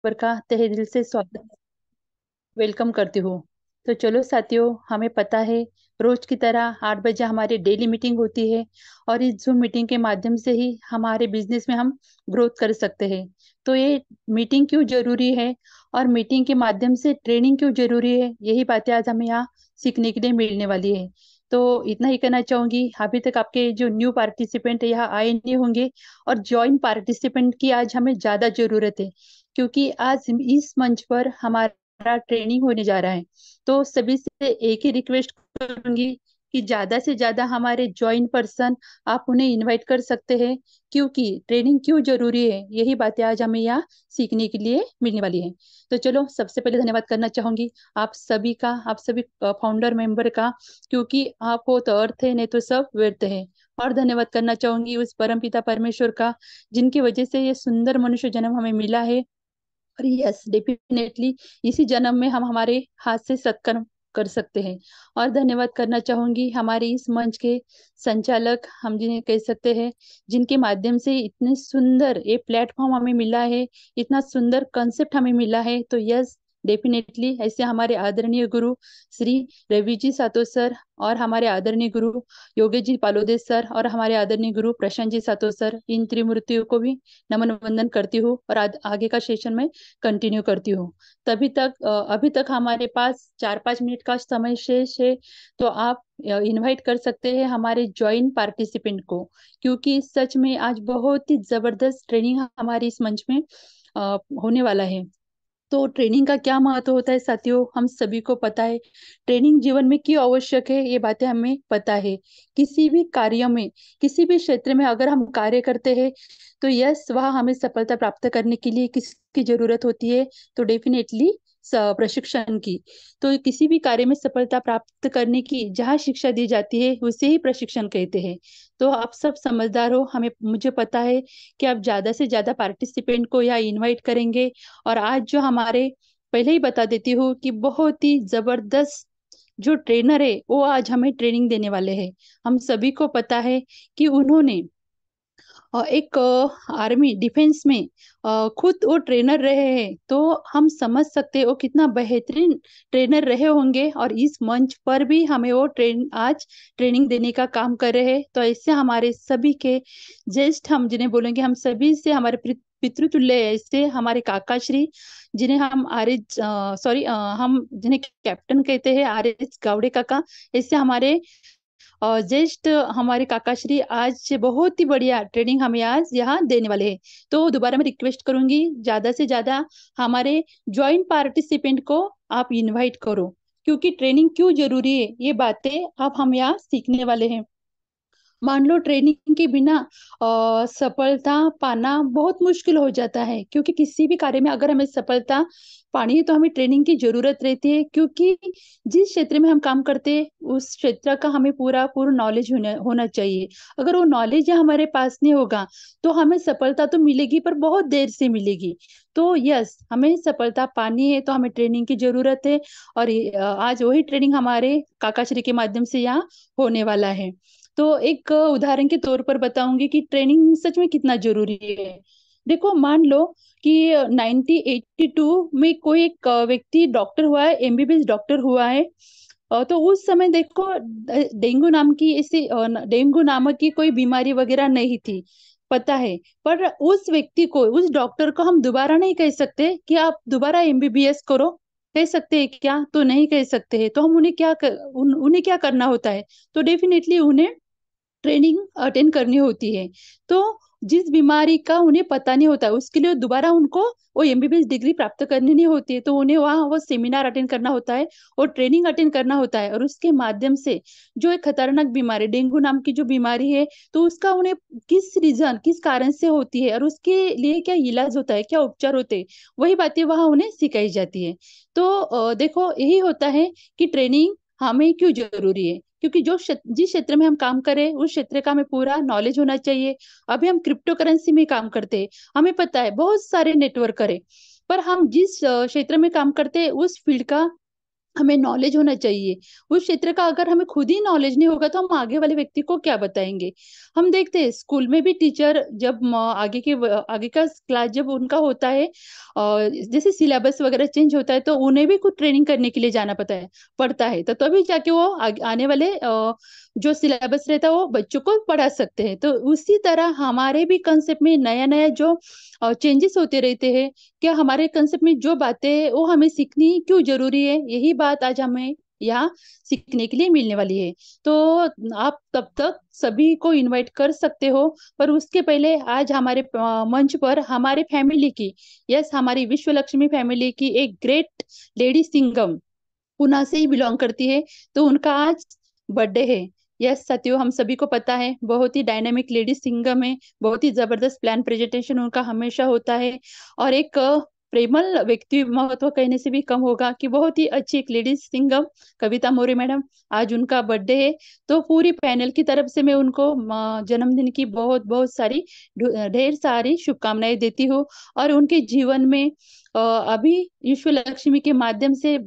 पर का तहे दिल से स्वागत वेलकम करती हूँ। तो चलो साथियों, हमें पता है रोज की तरह 8 बजे हमारी डेली मीटिंग होती है और इस जूम मीटिंग के माध्यम से ही हमारे बिजनेस में हम ग्रोथ कर सकते हैं। तो ये मीटिंग क्यों जरूरी है और मीटिंग के माध्यम से ट्रेनिंग क्यों जरूरी है, यही बातें आज हमें यहाँ सीखने के लिए मिलने वाली है। तो इतना ही कहना चाहूंगी, अभी तक आपके जो न्यू पार्टिसिपेंट यहाँ आए नहीं होंगे और ज्वाइन पार्टिसिपेंट की आज हमें ज्यादा जरूरत है, क्योंकि आज इस मंच पर हमारा ट्रेनिंग होने जा रहा है। तो सभी से एक ही रिक्वेस्ट करूंगी कि ज्यादा से ज्यादा हमारे ज्वाइन पर्सन आप उन्हें इनवाइट कर सकते हैं, क्योंकि ट्रेनिंग क्यों जरूरी है यही बातें आज हमें यहाँ सीखने के लिए मिलने वाली है। तो चलो, सबसे पहले धन्यवाद करना चाहूंगी आप सभी का, आप सभी फाउंडर मेंबर का, क्योंकि आप हो तो अर्थ है, नहीं तो सब व्यर्थ है। और धन्यवाद करना चाहूंगी उस परम पिता परमेश्वर का, जिनकी वजह से ये सुंदर मनुष्य जन्म हमें मिला है। और यस, डेफिनेटली इसी जन्म में हम हमारे हाथ से सत्कर्म कर सकते हैं। और धन्यवाद करना चाहूंगी हमारे इस मंच के संचालक, हम जिन्हें कह सकते हैं, जिनके माध्यम से इतने सुंदर ये प्लेटफॉर्म हमें मिला है, इतना सुंदर कंसेप्ट हमें मिला है। तो यस, डेफिनेटली ऐसे हमारे आदरणीय गुरु श्री रवि जी सातो सर, और हमारे आदरणीय गुरु योगेश जी पालोदे सर, और हमारे आदरणीय गुरु प्रशांत जी सातो सर, इन त्रिमूर्तियों को भी नमन वंदन करती हूँ और आगे का सेशन में कंटिन्यू करती हूँ। अभी तक हमारे पास 4-5 मिनट का समय शेष है। तो आप इनवाइट कर सकते हैं हमारे ज्वाइन पार्टिसिपेंट को, क्योंकि सच में आज बहुत ही जबरदस्त ट्रेनिंग हमारी इस मंच में होने वाला है। तो ट्रेनिंग का क्या महत्व होता है साथियों, हम सभी को पता है। ट्रेनिंग जीवन में क्यों आवश्यक है, ये बातें हमें पता है। किसी भी कार्य में, किसी भी क्षेत्र में अगर हम कार्य करते हैं, तो यस, वह हमें सफलता प्राप्त करने के लिए किसकी जरूरत होती है? तो डेफिनेटली प्रशिक्षण की। तो किसी भी कार्य में सफलता प्राप्त करने की जहाँ शिक्षा दी जाती है, उसे ही प्रशिक्षण कहते हैं। तो आप सब समझदार हो, हमें मुझे पता है कि आप ज्यादा से ज्यादा पार्टिसिपेंट को यहाँ इनवाइट करेंगे। और आज जो हमारे, पहले ही बता देती हूँ कि बहुत ही जबरदस्त जो ट्रेनर है वो आज हमें ट्रेनिंग देने वाले हैं। हम सभी को पता है कि उन्होंने एक आर्मी डिफेंस में खुद वो ट्रेनर रहे हैं। तो हम समझ सकते हैं वो कितना बेहतरीन ट्रेनर रहे होंगे, और इस मंच पर भी हमें वो आज ट्रेनिंग देने का काम कर रहे हैं। तो ऐसे हमारे सभी के ज्येष्ठ, हम जिन्हें बोलेंगे, हम सभी से हमारे पितृतुल्य है, ऐसे हमारे काका श्री, जिन्हें हम आर एच, सॉरी, हम जिन्हें कैप्टन कहते हैं, आर एच गावड़े काका, ऐसे हमारे जस्ट हमारे काकाश्री आज से बहुत ही बढ़िया ट्रेनिंग हमें आज यहाँ देने वाले हैं। तो दोबारा मैं रिक्वेस्ट करूंगी, ज्यादा से ज्यादा हमारे ज्वाइंट पार्टिसिपेंट को आप इनवाइट करो, क्योंकि ट्रेनिंग क्यों जरूरी है ये बातें अब हम यहाँ सीखने वाले हैं। मान लो ट्रेनिंग के बिना सफलता पाना बहुत मुश्किल हो जाता है, क्योंकि किसी भी कार्य में अगर हमें सफलता पानी है तो हमें ट्रेनिंग की जरूरत रहती है, क्योंकि जिस क्षेत्र में हम काम करते हैं उस क्षेत्र का हमें पूरा पूरा नॉलेज होना चाहिए। अगर वो नॉलेज हमारे पास नहीं होगा तो हमें सफलता तो मिलेगी, पर बहुत देर से मिलेगी। तो यस, हमें सफलता पानी है तो हमें ट्रेनिंग की जरूरत है। और आज वही ट्रेनिंग हमारे काकाश्री के माध्यम से यहाँ होने वाला है। तो एक उदाहरण के तौर पर बताऊंगी कि ट्रेनिंग सच में कितना जरूरी है। देखो, मान लो कि 1982 में कोई एक व्यक्ति डॉक्टर हुआ है, एमबीबीएस डॉक्टर हुआ है। तो उस समय देखो, डेंगू नाम की ऐसी डेंगू नामक की कोई बीमारी वगैरह नहीं थी, पता है। पर उस व्यक्ति को, उस डॉक्टर को हम दोबारा नहीं कह सकते कि आप दोबारा एमबीबीएस करो। कह सकते हैं क्या? तो नहीं कह सकते हैं। तो हम उन्हें क्या करना होता है? तो डेफिनेटली उन्हें ट्रेनिंग अटेंड करनी होती है। तो जिस बीमारी का उन्हें पता नहीं होता है, उसके लिए दोबारा उनको वो एमबीबीएस डिग्री प्राप्त करनी नहीं होती है। तो उन्हें वहाँ वो सेमिनार अटेंड करना होता है और ट्रेनिंग अटेंड करना होता है, और उसके माध्यम से जो एक खतरनाक बीमारी, डेंगू नाम की जो बीमारी है, तो उसका उन्हें किस रीजन, किस कारण से होती है, और उसके लिए क्या इलाज होता है, क्या उपचार होते हैं, वही बातें वहाँ उन्हें सिखाई जाती है। तो देखो, यही होता है कि ट्रेनिंग हमें क्यों जरूरी है, क्योंकि जिस क्षेत्र में हम काम करें उस क्षेत्र का हमें पूरा नॉलेज होना चाहिए। अभी हम क्रिप्टो करेंसी में काम करते हैं, हमें पता है बहुत सारे नेटवर्क है, पर हम जिस क्षेत्र में काम करते हैं उस फील्ड का हमें नॉलेज होना चाहिए उस क्षेत्र का। अगर हमें खुद ही नॉलेज नहीं होगा तो हम आगे वाले व्यक्ति को क्या बताएंगे। हम देखते हैं स्कूल में भी टीचर जब आगे का क्लास जब उनका होता है, जैसे सिलेबस वगैरह चेंज होता है तो उन्हें भी कुछ ट्रेनिंग करने के लिए जाना पड़ता है तो तभी जाके वो आने वाले जो सिलेबस रहता है वो बच्चों को पढ़ा सकते हैं। तो उसी तरह हमारे भी कंसेप्ट में नया नया जो चेंजेस होते रहते हैं। क्या हमारे कंसेप्ट में जो बातें हैं वो हमें सीखनी क्यों जरूरी है, यही बात आज हमें यहाँ सीखने के लिए मिलने वाली है। तो आप तब तक सभी को इनवाइट कर सकते हो, पर उसके पहले आज हमारे मंच पर हमारे फैमिली की, यस हमारी विश्व लक्ष्मी फैमिली की एक ग्रेट लेडी सिंगम पुणे से ही बिलोंग करती है, तो उनका आज बर्थडे है। यस साथियों, हम सभी को पता है बहुत ही डायनामिक लेडी सिंगम है, बहुत ही जबरदस्त प्लान प्रेजेंटेशन उनका हमेशा होता है, और एक प्रेमल व्यक्ति महत्व कहने से भी कम होगा कि बहुत ही अच्छी एक लेडी सिंगम कविता मौर्य मैडम, आज उनका बर्थडे है। तो पूरी पैनल की तरफ से मैं उनको जन्मदिन की बहुत बहुत सारी ढेर सारी शुभकामनाएं देती हूँ। और उनके जीवन में अभी विश्व लक्ष्मी के माध्यम से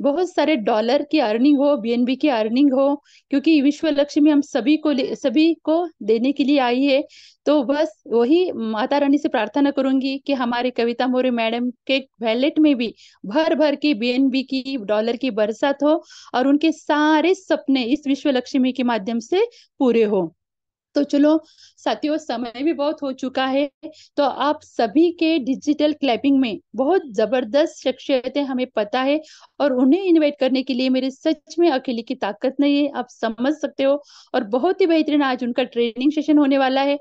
बहुत सारे डॉलर की अर्निंग हो, बीएनबी की अर्निंग हो, क्योंकि विश्व लक्ष्मी हम सभी को देने के लिए आई है। तो बस वही माता रानी से प्रार्थना करूंगी कि हमारे कविता मौर्य मैडम के वैलेट में भी भर भर की बीएनबी की डॉलर की बरसात हो, और उनके सारे सपने इस विश्व लक्ष्मी के माध्यम से पूरे हो। तो चलो साथियों, समय भी बहुत हो चुका है। तो आप सभी के डिजिटल क्लैपिंग में बहुत जबरदस्त शख्सियतें हमें पता है, और उन्हें इनवाइट करने के लिए मेरे सच में अकेले की ताकत नहीं है, आप समझ सकते हो। और बहुत ही बेहतरीन आज उनका ट्रेनिंग सेशन होने वाला है।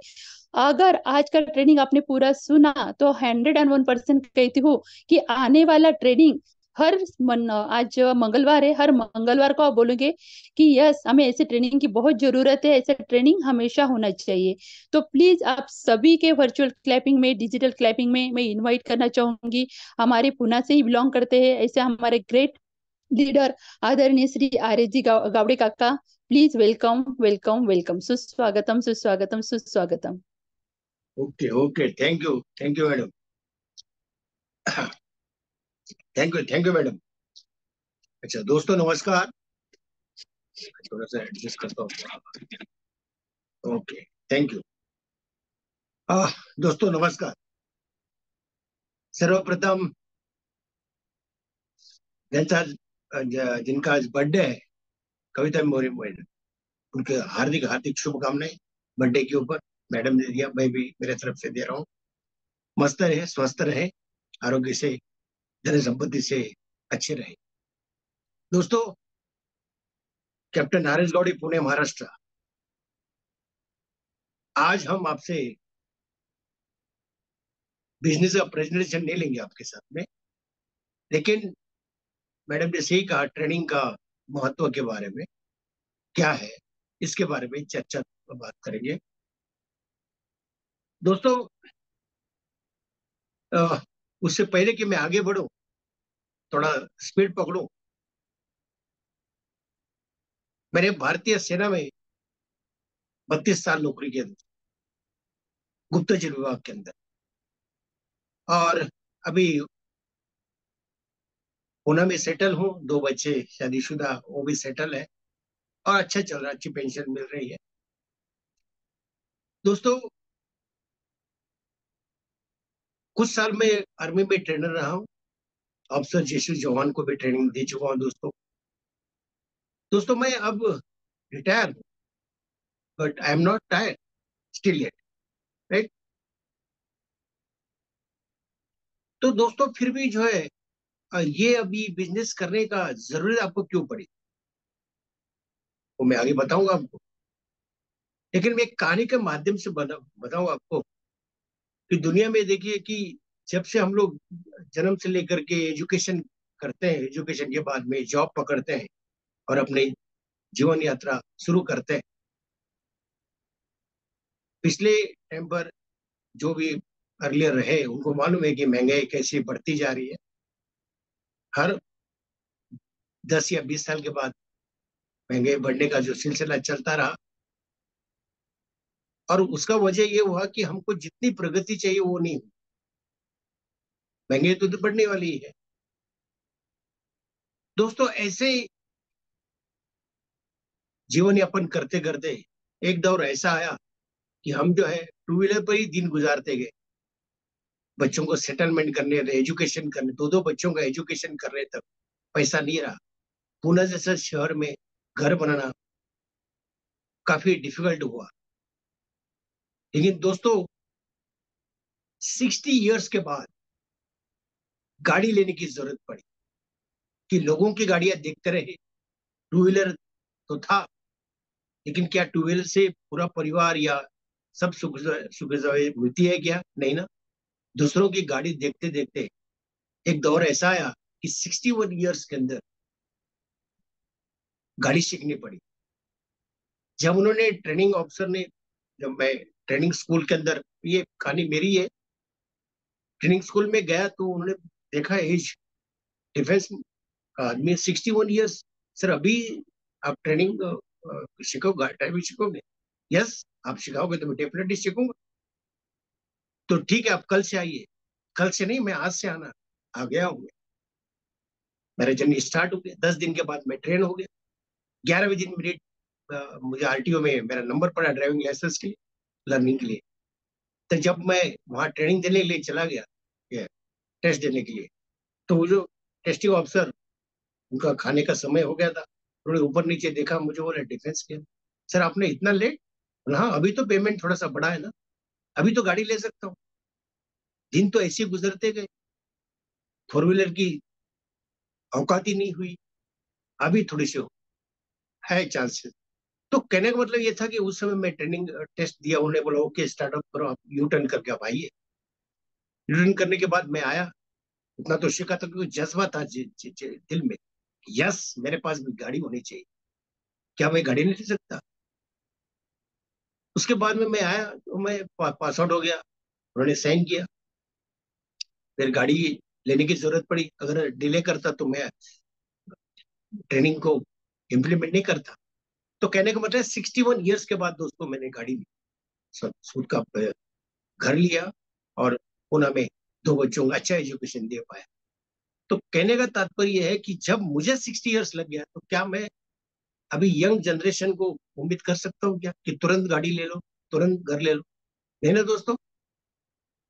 अगर आज का ट्रेनिंग आपने पूरा सुना तो 101% कहती हूँ कि आने वाला ट्रेनिंग आज मंगलवार है, हर मंगलवार को आप बोलोगे कि यस हमें ऐसे ट्रेनिंग की बहुत जरूरत है, ऐसा ट्रेनिंग हमेशा होना चाहिए। तो प्लीज आप सभी के वर्चुअल क्लैपिंग में, डिजिटल क्लैपिंग में मैं इनवाइट करना चाहूंगी। हमारे पुणे से ही बिलोंग करते हैं ऐसे हमारे ग्रेट लीडर आदरणीय श्री आर्य जी गावड़े काका। प्लीज वेलकम वेलकम वेलकम, सुस्वागतम सुस्वागतम सुस्वागतम। Okay okay, thank you madam. Thank you madam. अच्छा दोस्तों नमस्कार। थोड़ा सा एडजस्ट करता हूँ। Okay, thank you. दोस्तों नमस्कार। सर्वप्रथम जिनका आज बर्थडे है, कविता मौर्य मैडम, उनके हार्दिक हार्दिक शुभकामनाएं बर्थडे के ऊपर। मैडम ने दिया, मैं भी मेरे तरफ से दे रहा हूँ। मस्त रहे, स्वस्थ रहे, आरोग्य से, धन संपत्ति से अच्छे रहे। दोस्तों, कैप्टन नारायण गौड़ी, पुणे महाराष्ट्र। आज हम आपसे बिजनेस का प्रेजेंटेशन नहीं लेंगे आपके साथ में, लेकिन मैडम ने सही कहा, ट्रेनिंग का महत्व के बारे में क्या है, इसके बारे में चर्चा बात करेंगे। दोस्तों, उससे पहले कि मैं आगे बढ़ूं, थोड़ा स्पीड पकड़ूं। मैंने भारतीय सेना में 32 साल नौकरी की, गुप्तचर विभाग के अंदर। और अभी पुणे में सेटल हूँ, 2 बच्चे शादीशुदा, वो भी सेटल है, और अच्छा चल रहा है, अच्छी पेंशन मिल रही है। दोस्तों, कुछ साल में आर्मी में ट्रेनर रहा हूँ, अफसर जैसे जवान को भी ट्रेनिंग दे चुका हूँ। दोस्तों मैं अब रिटायर हूँ, but I am not tired still yet, right. तो दोस्तों फिर भी जो है, ये अभी बिजनेस करने का जरूरत आपको क्यों पड़ी, वो मैं आगे बताऊंगा आपको। लेकिन मैं एक कहानी के माध्यम से बताऊंगा आपको कि दुनिया में देखिए कि जब से हम लोग जन्म से लेकर के एजुकेशन करते हैं, एजुकेशन के बाद में जॉब पकड़ते हैं और अपनी जीवन यात्रा शुरू करते हैं, पिछले टाइम पर जो भी अर्लियर रहे उनको मालूम है कि महंगाई कैसे बढ़ती जा रही है। हर 10 या 20 साल के बाद महंगाई बढ़ने का जो सिलसिला चलता रहा, और उसका वजह ये हुआ कि हमको जितनी प्रगति चाहिए वो नहीं हुई। महंगाई तो बढ़ने वाली है, दोस्तों ऐसे जीवन यापन करते करते एक दौर ऐसा आया कि हम जो है टू व्हीलर पर ही दिन गुजारते गए। बच्चों को सेटलमेंट करने, एजुकेशन करने, दो दो बच्चों का एजुकेशन करने तक पैसा नहीं रहा। पुणे जैसे शहर में घर बनाना काफी डिफिकल्ट हुआ। लेकिन दोस्तों 60 इयर्स के बाद गाड़ी लेने की जरूरत पड़ी कि लोगों की गाड़ियां देखते रहे। टू व्हीलर तो था, लेकिन क्या टू व्हीलर से पूरा परिवार या सब सुविधाएं मिलती है क्या? नहीं ना। दूसरों की गाड़ी देखते देखते एक दौर ऐसा आया कि 61 इयर्स के अंदर गाड़ी सीखनी पड़ी। जब उन्होंने ट्रेनिंग ऑफिसर ने, जब मैं ट्रेनिंग स्कूल के अंदर, ये कहानी मेरी है, ट्रेनिंग स्कूल में गया तो उन्होंने देखा एज, डिफेंस का आदमी 61 इयर्स। सर अभी आप ट्रेनिंग सीखोगे, ड्राइविंग सीखोगे? यस, आप सिखाओगे तो मैं डेफिनेटली सीखूंगा। तो ठीक है, आप कल से आइए। कल से नहीं, मैं आज से आना आ गया हूँ। मेरा जर्नी स्टार्ट हो गया। 10 दिन के बाद मैं ट्रेन हो गया। 11वें दिन मेरी मुझे आरटीओ में मेरा नंबर पड़ा ड्राइविंग लाइसेंस के लिए, लर्निंग के लिए। तो जब मैं वहाँ ट्रेनिंग देने के लिए चला गया, ये टेस्ट देने के लिए, तो वो जो टेस्टिंग ऑफिसर, उनका खाने का समय हो गया था। उन्होंने ऊपर नीचे देखा, मुझे बोले डिफेंस के, सर आपने इतना लेट? हाँ, अभी तो पेमेंट थोड़ा सा बढ़ा है ना, अभी तो गाड़ी ले सकता हूँ। दिन तो ऐसे गुजरते गए, फोर व्हीलर की औकात ही नहीं हुई। अभी थोड़ी सी है चांसेस। तो कहने का मतलब ये था कि उस समय मैं ट्रेनिंग टेस्ट दिया, उन्होंने बोला ओके स्टार्टअप करो, आप यू टर्न करके आप आइए। यू टर्न करने के बाद मैं आया। उतना तो सीखा था क्योंकि जज्बा था दिल में, यस मेरे पास भी गाड़ी होनी चाहिए। क्या मैं गाड़ी नहीं ले सकता? उसके बाद में मैं आया तो मैं पास आउट हो गया। उन्होंने साइन किया। फिर गाड़ी लेने की जरूरत पड़ी। अगर डिले करता तो मैं ट्रेनिंग को इम्प्लीमेंट नहीं करता। तो कहने का मतलब 61 इयर्स के बाद दोस्तों मैंने गाड़ी ली, सब खुद का घर लिया, और पुणे में दो बच्चों का अच्छा एजुकेशन दे पाया। तो कहने का तात्पर्य यह है कि जब मुझे 60 इयर्स लग गया, तो क्या मैं अभी यंग जनरेशन को उम्मीद कर सकता हूँ क्या कि तुरंत गाड़ी ले लो, तुरंत घर ले लो? नहीं ना दोस्तों।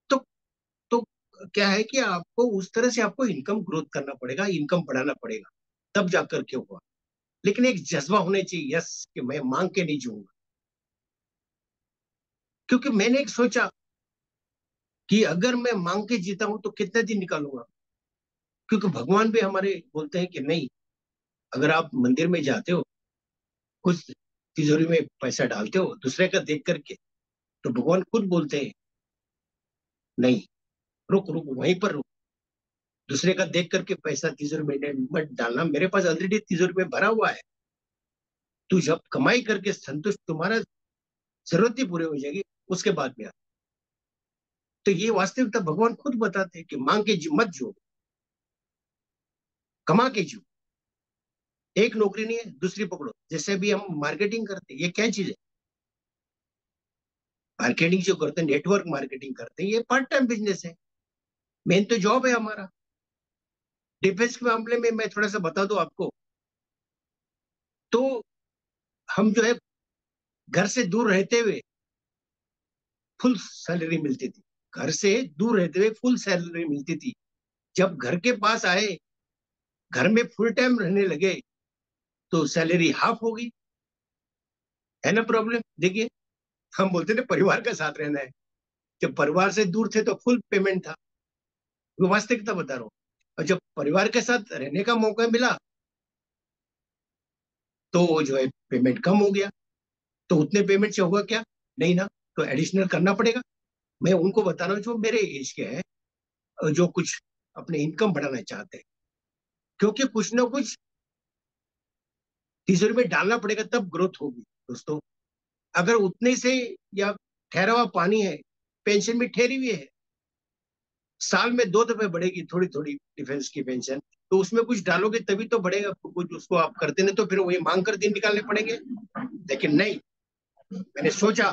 तो तो क्या है कि आपको उस तरह से आपको इनकम ग्रोथ करना पड़ेगा, इनकम बढ़ाना पड़ेगा, तब जाकर के होगा। लेकिन एक जज्बा होना चाहिए, यस, कि मैं मांग के नहीं जीऊंगा। क्योंकि मैंने एक सोचा कि अगर मैं मांग के जीता हूं तो कितने दिन निकालूंगा। क्योंकि भगवान भी हमारे बोलते हैं कि नहीं, अगर आप मंदिर में जाते हो, कुछ तिजोरी में पैसा डालते हो दूसरे का देख करके, तो भगवान खुद बोलते हैं नहीं, रुक रुक वहीं पर रुक। दूसरे का देख करके पैसा तिजोरी में मत डालना, मेरे पास ऑलरेडी तिजोरी में भरा हुआ है। तू जब कमाई करके संतुष्ट, तुम्हारा जरूरत ही पूरी हो जाएगी, उसके बाद में तो ये वास्तविकता भगवान खुद बताते हैं कि मांग के मत जो, कमा के जो। एक नौकरी नहीं है, दूसरी पकड़ो। जैसे भी हम मार्केटिंग करते हैं, ये क्या चीज है? मार्केटिंग जो करते हैं, नेटवर्क मार्केटिंग करते हैं, ये पार्ट टाइम बिजनेस है। मेन तो जॉब है हमारा। डिफेंस के मामले में मैं थोड़ा सा बता दूं आपको, तो हम जो है घर से दूर रहते हुए फुल सैलरी मिलती थी। घर से दूर रहते हुए फुल सैलरी मिलती थी। जब घर के पास आए, घर में फुल टाइम रहने लगे, तो सैलरी हाफ हो गई। है ना प्रॉब्लम? देखिए, हम बोलते थे परिवार का साथ रहना है, जब परिवार से दूर थे तो फुल पेमेंट था। मैं वास्तविकता बता रहा हूँ। और जब परिवार के साथ रहने का मौका मिला, तो वो जो है पेमेंट कम हो गया। तो उतने पेमेंट से होगा क्या? नहीं ना। तो एडिशनल करना पड़ेगा। मैं उनको बता रहा हूँ जो मेरे एज के हैं, जो कुछ अपने इनकम बढ़ाना चाहते हैं, क्योंकि कुछ ना कुछ तिजोरी में डालना पड़ेगा, तब ग्रोथ होगी दोस्तों। अगर उतने से, या ठहरा हुआ पानी है, पेंशन भी ठहरी हुई है, साल में 2 दफे बढ़ेगी थोड़ी थोड़ी डिफेंस की पेंशन, तो उसमें कुछ डालोगे तभी तो बढ़ेगा कुछ। उसको आप करते नहीं तो फिर वही मांग कर दिन निकालने पड़ेंगे। लेकिन नहीं, मैंने सोचा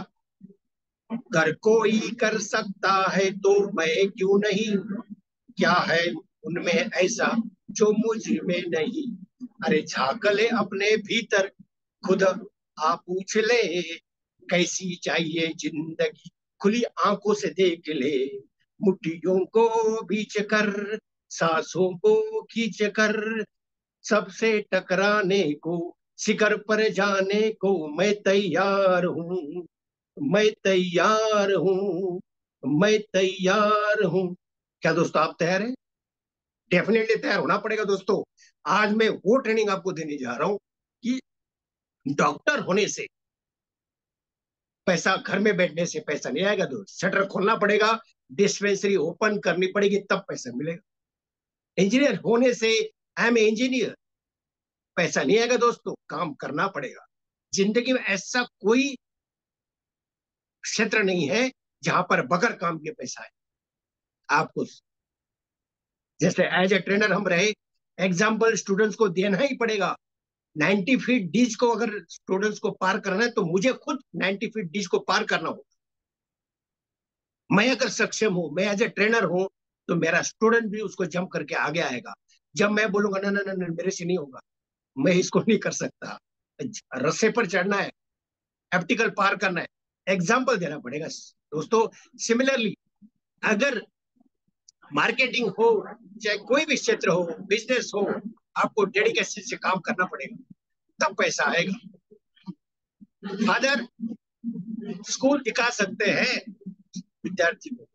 कर कोई कर सकता है तो मैं क्यों नहीं, क्या है उनमें ऐसा जो मुझ में नहीं। अरे झांक ले अपने भीतर, खुद आप पूछ ले, कैसी चाहिए जिंदगी, खुली आंखों से देख ले, मुट्ठियों को बीच कर, सांसों को खींच कर, सबसे टकराने को, शिखर पर जाने को मैं तैयार हूँ, मैं तैयार हूँ, मैं तैयार हूँ। क्या दोस्तों आप तैयार हैं? डेफिनेटली तैयार होना पड़ेगा दोस्तों। आज मैं वो ट्रेनिंग आपको देने जा रहा हूँ कि डॉक्टर होने से पैसा, घर में बैठने से पैसा नहीं आएगा दोस्त, शटर खोलना पड़ेगा, डिस्पेंसरी ओपन करनी पड़ेगी, तब पैसा मिलेगा। इंजीनियर होने से आई एम इंजीनियर, पैसा नहीं आएगा दोस्तों, काम करना पड़ेगा। जिंदगी में ऐसा कोई क्षेत्र नहीं है जहां पर बगैर काम के पैसा है आपको। जैसे एज ए ट्रेनर हम रहे, एग्जाम्पल स्टूडेंट्स को देना ही पड़ेगा। 90 फीट डीज को अगर स्टूडेंट्स को पार करना है तो मुझे खुद 90 फीट डीज को पार करना होगा। मैं अगर सक्षम हूं, मैं एज ए ट्रेनर हूं, तो मेरा स्टूडेंट भी उसको जंप करके आगे आएगा। जब मैं बोलूंगा ना ना ना ना, मेरे से नहीं होगा, मैं इसको नहीं कर सकता, रस्से पर चढ़ना है, एप्टिकल पार करना है, एग्जाम्पल देना पड़ेगा दोस्तों। सिमिलरली अगर मार्केटिंग हो, चाहे कोई भी क्षेत्र हो, बिजनेस हो, आपको डेडिकेशन से काम करना पड़ेगा, तब पैसा आएगा। फादर स्कूल दिखा सकते हैं विद्यार्थी को,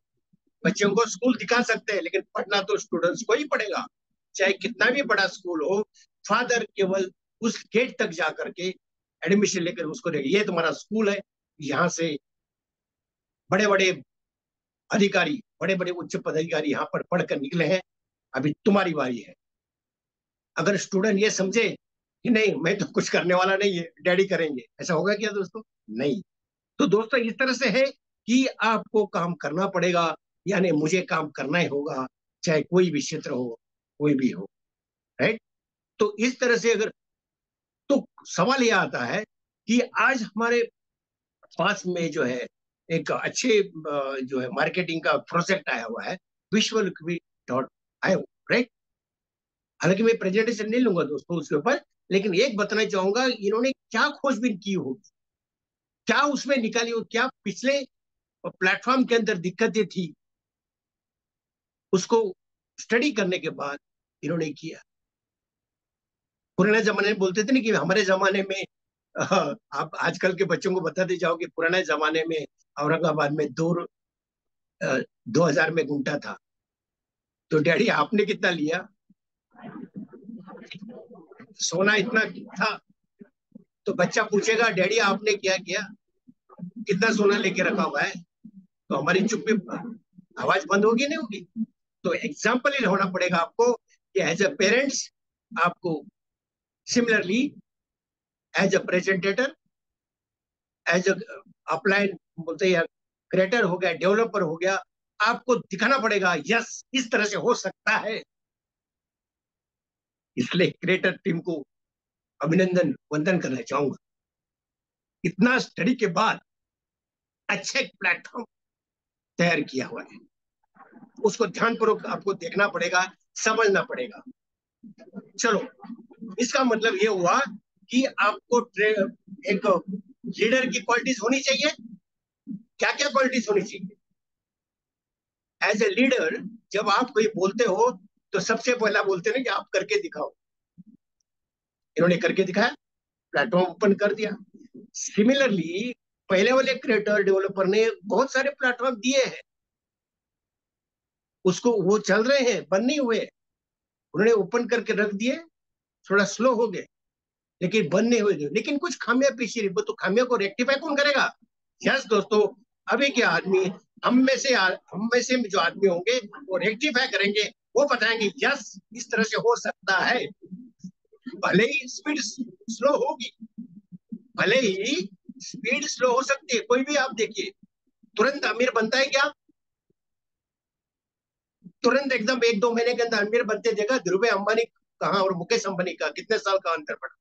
बच्चों को स्कूल दिखा सकते हैं, लेकिन पढ़ना तो स्टूडेंट्स को ही पड़ेगा, चाहे कितना भी बड़ा स्कूल हो। फादर केवल उस गेट तक जा करके एडमिशन लेकर उसको देगा, ये तुम्हारा स्कूल है, यहाँ से बड़े बड़े अधिकारी, बड़े बड़े उच्च पदाधिकारी यहाँ पर पढ़कर निकले हैं, अभी तुम्हारी बारी है। अगर स्टूडेंट ये समझे कि नहीं मैं तो कुछ करने वाला नहीं है, डैडी करेंगे, ऐसा होगा क्या दोस्तों? नहीं। तो दोस्तों इस तरह से है कि आपको काम करना पड़ेगा, यानी मुझे काम करना ही होगा, चाहे कोई भी क्षेत्र हो, कोई भी हो, राइट। तो इस तरह से अगर, तो सवाल यह आता है कि आज हमारे पास में जो है एक अच्छे जो है मार्केटिंग का प्रोजेक्ट आया हुआ है, विश्वलिक्विड.io, राइट। हालांकि मैं प्रेजेंटेशन नहीं लूंगा दोस्तों उसके ऊपर, लेकिन एक बताना चाहूंगा, इन्होंने क्या खोजबीन की होगी, क्या उसमें निकाली हो, क्या पिछले प्लेटफॉर्म के अंदर दिक्कतें थी, उसको स्टडी करने के बाद इन्होंने किया। पुराने जमाने में बोलते थे ना कि हमारे जमाने में, आप आजकल के बच्चों को बताते जाओ कि पुराने जमाने में औरंगाबाद में 2000 में गुंटा था, तो डैडी आपने कितना लिया, सोना इतना था, तो बच्चा पूछेगा डैडी आपने क्या किया, कितना सोना लेके रखा हुआ है, तो हमारी चुप में आवाज बंद होगी नहीं होगी। तो एग्जाम्पल ही होना पड़ेगा आपको कि एज अ पेरेंट्स, आपको similarly as a presenter, as a upline बोलते हैं, क्रिएटर हो गया, डेवलपर हो गया, आपको दिखाना पड़ेगा यस इस तरह से हो सकता है। इसलिए क्रिएटर टीम को अभिनंदन वंदन करना चाहूंगा, इतना स्टडी के बाद अच्छा एक प्लेटफॉर्म तैयार किया हुआ है, उसको ध्यानपूर्वक आपको देखना पड़ेगा, समझना पड़ेगा। चलो, इसका मतलब ये हुआ कि आपको एक लीडर की क्वालिटीज होनी चाहिए। क्या क्या क्वालिटीज होनी चाहिए एज ए लीडर? जब आप कोई बोलते हो तो सबसे पहला बोलते हैं ना कि आप करके दिखाओ। इन्होंने करके दिखाया, प्लेटफॉर्म ओपन कर दिया। सिमिलरली पहले वाले क्रिएटर डेवलपर ने बहुत सारे प्लेटफॉर्म दिए हैं, उसको वो चल रहे हैं, बंद नहीं हुए, उन्होंने ओपन करके रख दिए, थोड़ा स्लो हो गए, लेकिन बंद नहीं हुए, लेकिन कुछ खामियां पीछे रही, तो खामियों को रेक्टिफाई कौन करेगा? यस दोस्तों, अभी के आदमी, हम में से जो आदमी होंगे वो रेक्टिफाई करेंगे, वो बताएंगे यस इस तरह से हो सकता है। भले ही स्पीड स्लो होगी, भले ही स्पीड स्लो हो सकती है, कोई भी आप देखिए तुरंत अमीर बनता है क्या? तुरंत एकदम 1-2 महीने के अंदर अमीर बनते देखा धीरू भाई अंबानी कहाँ और मुकेश अंबानी का कितने साल का अंतर पड़ा?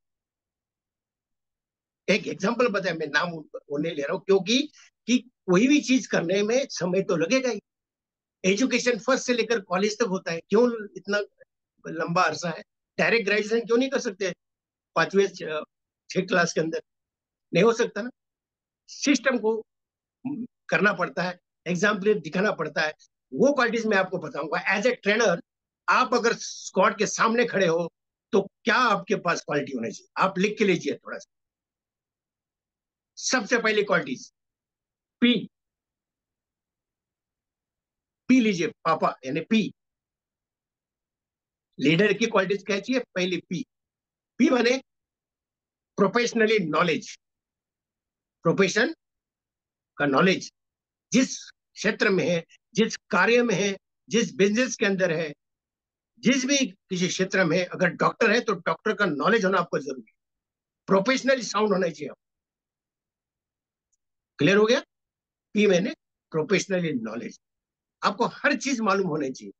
एक एग्जांपल बताया, मैं नाम वो नहीं ले रहा हूँ, क्योंकि कि कोई भी चीज करने में समय तो लगेगा ही। एजुकेशन फर्स्ट से लेकर कॉलेज तक होता है, क्यों इतना लंबा अरसा है? डायरेक्ट ग्रेजुएशन क्यों नहीं कर सकते 5वीं 6 क्लास के अंदर? नहीं हो सकता ना। सिस्टम को करना पड़ता है, एग्जाम्पल दिखाना पड़ता है। वो क्वालिटीज मैं आपको बताऊंगा एज ए ट्रेनर। आप अगर स्क्वाड के सामने खड़े हो तो क्या आपके पास क्वालिटी होनी चाहिए, आप लिख के लीजिए थोड़ा सा। सबसे पहली क्वालिटीज पी। पी लीजिए, पापा यानी पी। लीडर की क्वालिटीज क्या चाहिए? पहली पी। पी माने प्रोफेशनली नॉलेज। प्रोफेशन का नॉलेज, जिस क्षेत्र में है, जिस कार्य में है, जिस बिजनेस के अंदर है, जिस भी किसी क्षेत्र में, अगर डॉक्टर है तो डॉक्टर का नॉलेज होना आपको जरूरी है। प्रोफेशनली साउंड होना चाहिए। क्लियर हो गया? पी मैंने प्रोफेशनली नॉलेज। आपको हर चीज मालूम होनी चाहिए।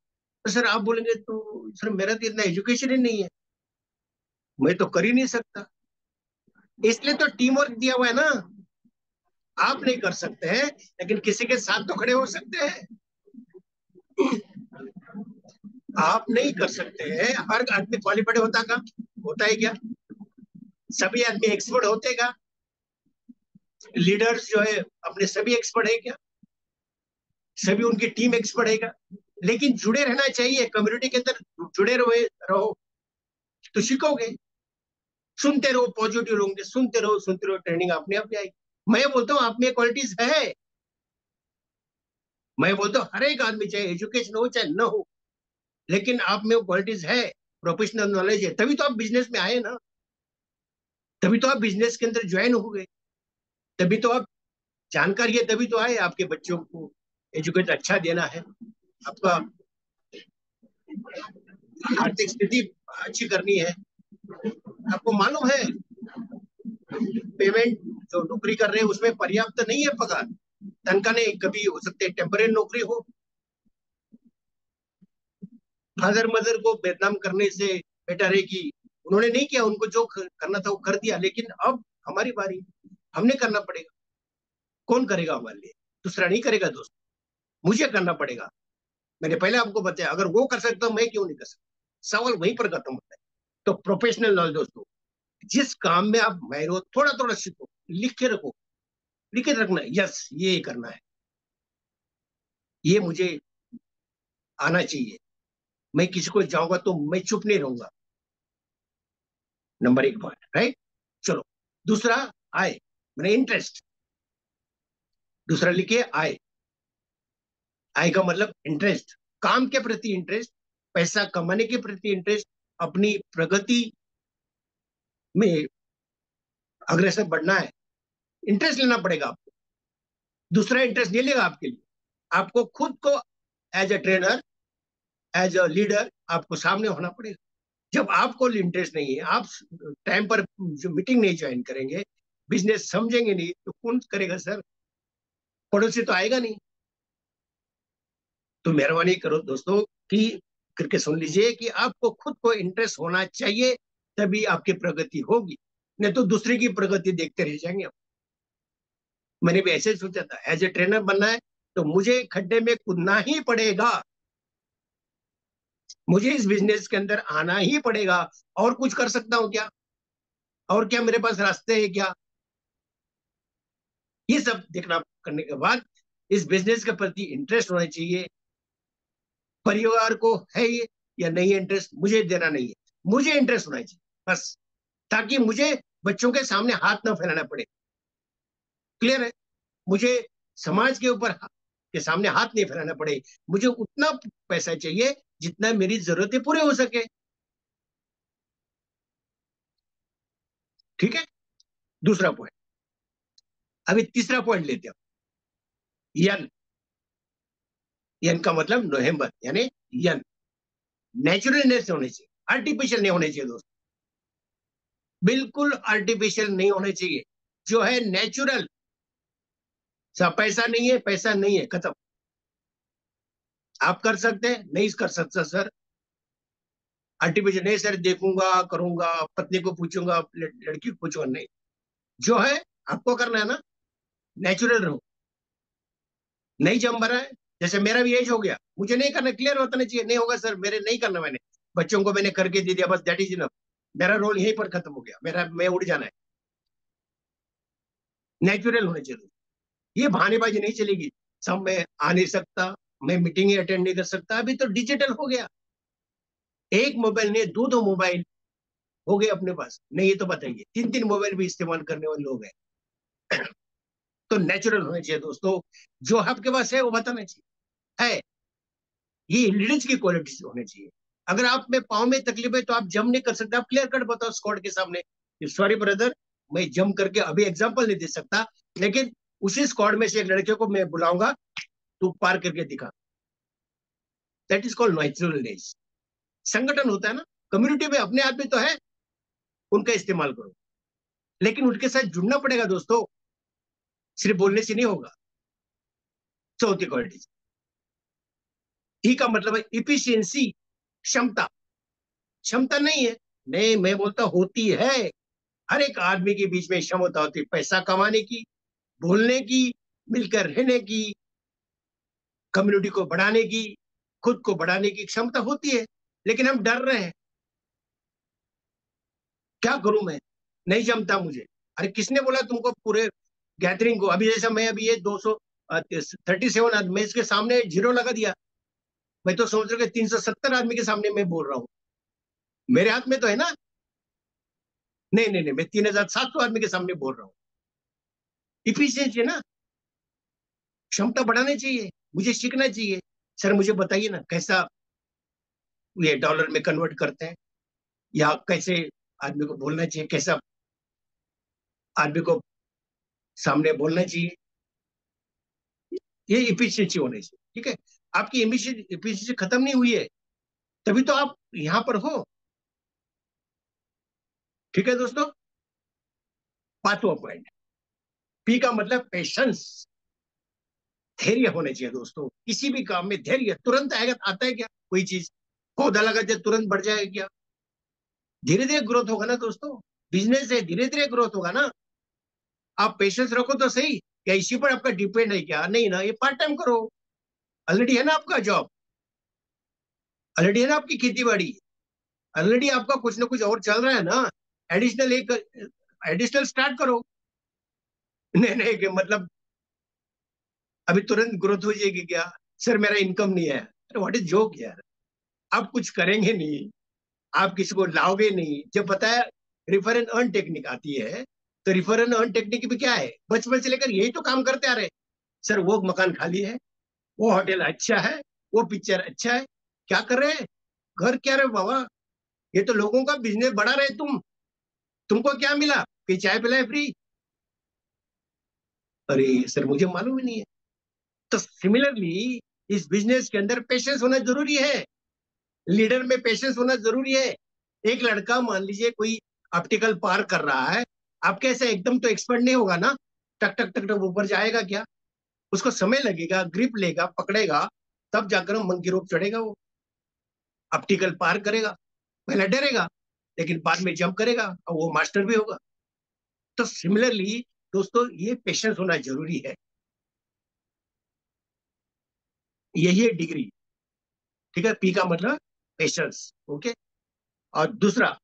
तो सर आप बोलेंगे तो सर मेरा तो इतना एजुकेशन ही नहीं है, मैं तो कर ही नहीं सकता। इसलिए तो टीम वर्क दिया हुआ है ना। आप नहीं कर सकते हैं लेकिन किसी के साथ तो खड़े हो सकते हैं। आप नहीं कर सकते हैं, हर आदमी क्वालिफाइड होता का होता है क्या? सभी आदमी एक्सपर्ट होते का? लीडर्स जो है अपने सभी एक्सपर्ट है क्या? सभी उनकी टीम एक्सपर्ट है क्या? लेकिन जुड़े रहना चाहिए, कम्युनिटी के अंदर जुड़े रहो तो सीखोगे। सुनते रहो, पॉजिटिव लोगों, सुनते रहो, ट्रेनिंग अपने आप आएगी। मैं बोलता हूँ आप में क्वालिटीज है। मैं बोलता हूँ हर एक आदमी, चाहे एजुकेशन हो चाहे न हो, लेकिन आप में वो क्वालिटीज है, प्रोफेशनल नॉलेज है, तभी तो आप बिजनेस में आए ना। तभी तो आप बिजनेस के अंदर ज्वाइन हो गए, तभी तो आप जानकारी है, तभी तो आए। आपके बच्चों को एजुकेशन अच्छा देना है, आपका आर्थिक स्थिति अच्छी करनी है। आपको मालूम है पेमेंट जो नौकरी कर रहे हैं उसमें पर्याप्त नहीं है पगार, तनख्वाह नहीं, कभी हो सकते टेम्परेरी नौकरी हो। फादर मदर को बदनाम करने से बेटर है कि उन्होंने नहीं किया, उनको जो करना था वो कर दिया, लेकिन अब हमारी बारी, हमने करना पड़ेगा। कौन करेगा हमारे लिए? दूसरा नहीं करेगा दोस्त, मुझे करना पड़ेगा। मैंने पहले आपको बताया, अगर वो कर सकता हूं मैं क्यों नहीं कर सकता? सवाल वहीं पर खत्म होता है। तो प्रोफेशनल नॉलेज दोस्तों, जिस काम में आप माहिर हो थोड़ा थोड़ा सीखो, लिख के रखो, लिख के रखना, यस ये करना है, ये मुझे आना चाहिए। मैं किसी को जाऊंगा तो मैं चुप नहीं रहूंगा। Number 1 point, right? चलो दूसरा, आय मैंने इंटरेस्ट। दूसरा लिखिए आय। आय का मतलब इंटरेस्ट, काम के प्रति इंटरेस्ट, पैसा कमाने के प्रति इंटरेस्ट, अपनी प्रगति में अग्रसर बढ़ना है, इंटरेस्ट लेना पड़ेगा आपको। दूसरा इंटरेस्ट नहीं लेगा आपके लिए। आपको खुद को as a trainer, as a leader आपको सामने होना पड़ेगा। जब आपको इंटरेस्ट नहीं है, आप टाइम पर जो मीटिंग नहीं ज्वाइन करेंगे, बिजनेस समझेंगे नहीं, तो कौन करेगा सर? पड़ोसी तो आएगा नहीं। तो मेहरबानी करो दोस्तों कि करके सुन लीजिए कि आपको खुद को इंटरेस्ट होना चाहिए, तभी आपकी प्रगति होगी, नहीं तो दूसरे की प्रगति देखते रह जाएंगे आप। मैंने भी ऐसे सोचा था, एज ए ट्रेनर बनना है तो मुझे खड्डे में कूदना ही पड़ेगा, मुझे इस बिजनेस के अंदर आना ही पड़ेगा। और कुछ कर सकता हूँ क्या? और क्या मेरे पास रास्ते हैं क्या? ये सब देखना करने के बाद इस बिजनेस के प्रति इंटरेस्ट होना चाहिए। परिवार को है ये या नहीं है इंटरेस्ट, मुझे देना नहीं है, मुझे इंटरेस्ट होना चाहिए बस, ताकि मुझे बच्चों के सामने हाथ ना फैलाना पड़े। क्लियर है? मुझे समाज के ऊपर के सामने हाथ नहीं फैलाना पड़े। मुझे उतना पैसा चाहिए जितना मेरी जरूरतें पूरे हो सके। ठीक है? दूसरा पॉइंट। अभी तीसरा पॉइंट लेते हैं। यन। यन का मतलब नवंबर, यानी यन। नेचुरलनेस होने चाहिए, आर्टिफिशियल नहीं होने चाहिए दोस्त, बिल्कुल आर्टिफिशियल नहीं होने चाहिए। जो है नेचुरल। पैसा नहीं है, पैसा नहीं है, खत्म। आप कर सकते हैं, नहीं कर सकता सर, आर्टिफिशियल नहीं सर, देखूंगा करूंगा, पत्नी को पूछूंगा, लड़की को पूछूंगा, नहीं। जो है आपको करना है ना, नेचुरल रहो। नहीं जम रहा है, जैसे मेरा भी एज हो गया, मुझे नहीं करना, क्लियर बताना चाहिए, नहीं होगा सर मेरे, नहीं करना मैंने, बच्चों को मैंने करके दे दिया, बस दैट इज इनफ, मेरा रोल यहीं पर खत्म हो गया, मेरा मैं उड़ जाना है। नेचुरल होना चाहिए। ये बहानेबाजी नहीं चलेगी, सब मैं आ नहीं सकता, मैं मीटिंग अटेंड नहीं कर सकता। अभी तो डिजिटल हो गया, एक मोबाइल नहीं, दो दो मोबाइल हो गए अपने पास, नहीं ये तो बताइए, तीन तीन मोबाइल भी इस्तेमाल करने वाले लोग हैं। तो नेचुरल होना चाहिए दोस्तों, जो आपके पास है वो बताना चाहिए है। ये लीडर्स की क्वालिटी होनी चाहिए। अगर आप में पाँव में तकलीफ है तो आप जम नहीं कर सकते, आप क्लियर कट बताओ स्क्वाड के सामने, सॉरी ब्रदर, मैं जम करके अभी एग्जांपल नहीं दे सकता, लेकिन उसी स्क्वाड में से एक लड़के को मैं बुलाऊंगा, तू पार करके दिखा। That is called naturalness. संगठन होता है ना, कम्युनिटी में अपने आदमी तो है, उनका इस्तेमाल करो, लेकिन उनके साथ जुड़ना पड़ेगा दोस्तों, सिर्फ बोलने से नहीं होगा। चौथी क्वालिटी, ई का मतलब है इफिशियंसी, क्षमता। क्षमता नहीं है, नहीं मैं बोलता होती है। हर एक आदमी के बीच में क्षमता होती है, पैसा कमाने की, बोलने की, मिलकर रहने की, कम्युनिटी को बढ़ाने की, खुद को बढ़ाने की क्षमता होती है। लेकिन हम डर रहे हैं, क्या करूं मैं, नहीं जमता मुझे। अरे किसने बोला तुमको पूरे गैदरिंग को, अभी जैसा मैं अभी ये 237 आदमी, मैं इसके सामने जीरो लगा दिया, मैं तो समझ रहा 370 आदमी के सामने मैं बोल रहा हूँ, मेरे हाथ में तो है ना। नहीं नहीं नहीं, मैं 3700 आदमी के सामने बोल रहा हूँ। इफिशियंसी है ना, क्षमता बढ़ानी चाहिए, मुझे सीखना चाहिए। सर मुझे बताइए ना कैसा ये डॉलर में कन्वर्ट करते हैं, या कैसे आदमी को बोलना चाहिए, कैसा आदमी को सामने बोलना चाहिए, ये इफिशियंसी होनी चाहिए। ठीक है, आपकी इफिशियंसी खत्म नहीं हुई है, तभी तो आप यहां पर हो। ठीक है दोस्तों, पांचवा पॉइंट, पी का मतलब पेशेंस, धैर्य होने चाहिए दोस्तों। किसी भी काम में धैर्य तुरंत आएगा, आता है क्या कोई चीज, पौधा लगा दिया तुरंत बढ़ जाएगा क्या? धीरे धीरे ग्रोथ होगा ना दोस्तों, बिजनेस है, धीरे धीरे ग्रोथ होगा ना। आप पेशेंस रखो तो सही, क्या इसी पर आपका डिपेंड है क्या? नहीं ना, ये पार्ट टाइम करो, ऑलरेडी है ना आपका जॉब, ऑलरेडी है ना आपकी खेती बाड़ी, ऑलरेडी आपका कुछ ना कुछ और चल रहा है ना, एडिशनल एक एडिशनल स्टार्ट करो। नहीं नहीं कि मतलब अभी तुरंत ग्रोथ हो जाएगी क्या? सर मेरा इनकम नहीं है, अरे व्हाट इज जोक यार, आप कुछ करेंगे नहीं, आप किसी को लाओगे नहीं। जब पता है रिफर एंड अर्न टेक्निक आती है, तो रिफर एंड अर्न टेक्निक भी क्या है, बचपन से लेकर यही तो काम करते आ रहे। सर वो मकान खाली है, वो होटल अच्छा है, वो पिक्चर अच्छा है, क्या कर रहे हैं, घर क्या रहे बाबा, ये तो लोगों का बिजनेस बढ़ा रहे तुमको क्या मिला कि चाय पिलाए फ्री? अरे सर मुझे मालूम ही नहीं है। तो सिमिलरली इस बिजनेस के अंदर पेशेंस होना जरूरी है, लीडर में पेशेंस होना जरूरी है। एक लड़का मान लीजिए कोई ऑप्टिकल पार कर रहा है, आप कैसे एकदम तो एक्सपर्ट नहीं होगा ना, टक टक टक टक ऊपर जाएगा क्या? उसको समय लगेगा, ग्रिप लेगा, पकड़ेगा, तब जाकर मंकी रोप चढ़ेगा, वो ऑप्टिकल पार करेगा। पहले डरेगा, लेकिन बाद में जंप करेगा और वो मास्टर भी होगा। तो सिमिलरली दोस्तों ये पेशेंस होना जरूरी है, यही है डिग्री। ठीक है, पी का मतलब पेशेंस। ओके, और दूसरा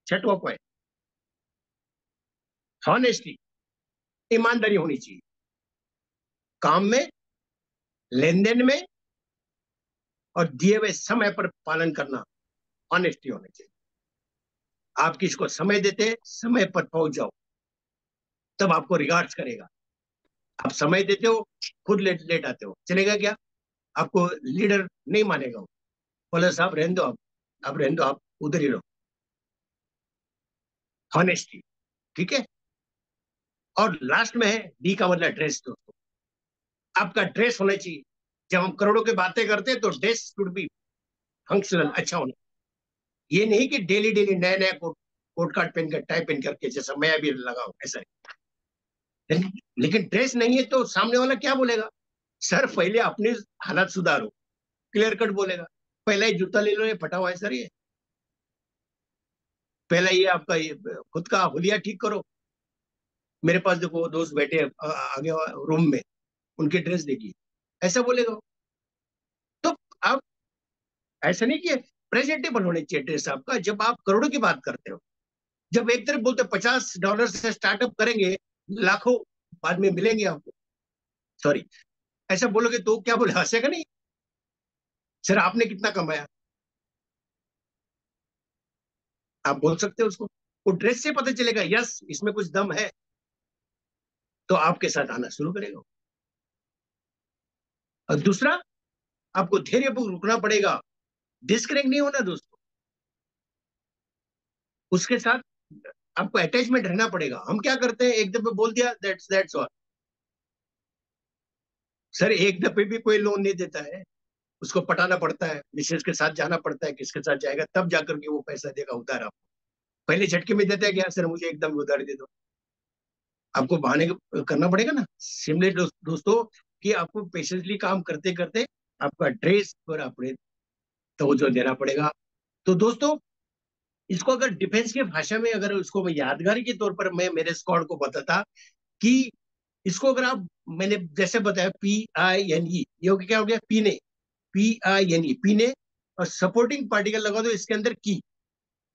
छठवा पॉइंट, हॉनेस्टी, ईमानदारी होनी चाहिए काम में, लेन देन में, और दिए हुए समय पर पालन करना, ऑनेस्टी होनी चाहिए। आप किसको समय देते, समय पर पहुंच जाओ, तब आपको रिगार्ड्स करेगा। आप समय देते हो, खुद लेट लेट आते हो, चलेगा क्या? आपको लीडर नहीं मानेगा वो, बोले साहब रहने दो, आप रहने दो, आप उधर ही रहो। हॉनेस्टी, ठीक है। और लास्ट में है डी का मतलब ड्रेस दोस्तों, आपका ड्रेस होना चाहिए। जब हम करोड़ों की बातें करते हैं तो ड्रेस शुड बी फंक्शनल, अच्छा होना। ये नहीं कि डेली डेली नया नया कोट कोट कार्ड पहन कर, टाई पहन करके, जैसा मैं अभी लगा हूं ऐसा नहीं। लेकिन ड्रेस नहीं है तो सामने वाला क्या बोलेगा? सर पहले अपनी हालत सुधारो, क्लियर कट बोलेगा। पहला ही जूता ले लो, ये फटा हुआ है सर, ये पहला ये आपका ये खुद का हुलिया ठीक करो। मेरे पास देखो दोस्त बैठे हैं, आगे रूम में, उनकी ड्रेस देखिए, ऐसा बोलेगा वो। तो आप ऐसा नहीं किए, प्रेजेंटेबल होने चाहिए ड्रेस आपका जब आप करोड़ों की बात करते हो। जब एक तरफ बोलते $50 से स्टार्टअप करेंगे, लाखों बाद में मिलेंगे आपको, सॉरी, ऐसा बोलोगे तो क्या बोले, हंसेगा नहीं? सर आपने कितना कमाया, आप बोल सकते हो उसको। वो ड्रेस से पता चलेगा, यस इसमें कुछ दम है, तो आपके साथ आना शुरू करेगा। और दूसरा, आपको धैर्यपूर्वक रुकना पड़ेगा, डिस्कनेक्ट नहीं होना दोस्तों, उसके साथ आपको अटैचमेंट रहना पड़ेगा। हम क्या करते हैं, एक दफे बोल दिया, दैट्स ऑल। सर एक दफे भी कोई लोन नहीं देता है, उसको पटाना पड़ता है, मिसेज के साथ जाना पड़ता है, किसके साथ जाएगा तब जाकर के वो पैसा देगा उधार आपको। पहले झटके में देता है कि हाँ सर मुझे एकदम उधार दे दो, आपको बहाने करना पड़ेगा ना। सिमिलर दोस्तों, कि आपको पेशेंटली काम करते करते आपका ड्रेस पर अपने तवज्जो देना पड़ेगा। तो दोस्तों, इसको अगर डिफेंस की भाषा में अगर उसको मैं यादगारी के तौर पर मैं मेरे स्क्वाड को बताता कि इसको अगर आप, मैंने जैसे बताया PINE, ये हो गया, क्या हो गया, पीने, PINE पीने, और सपोर्टिंग पार्टिकल लगा दो इसके अंदर की,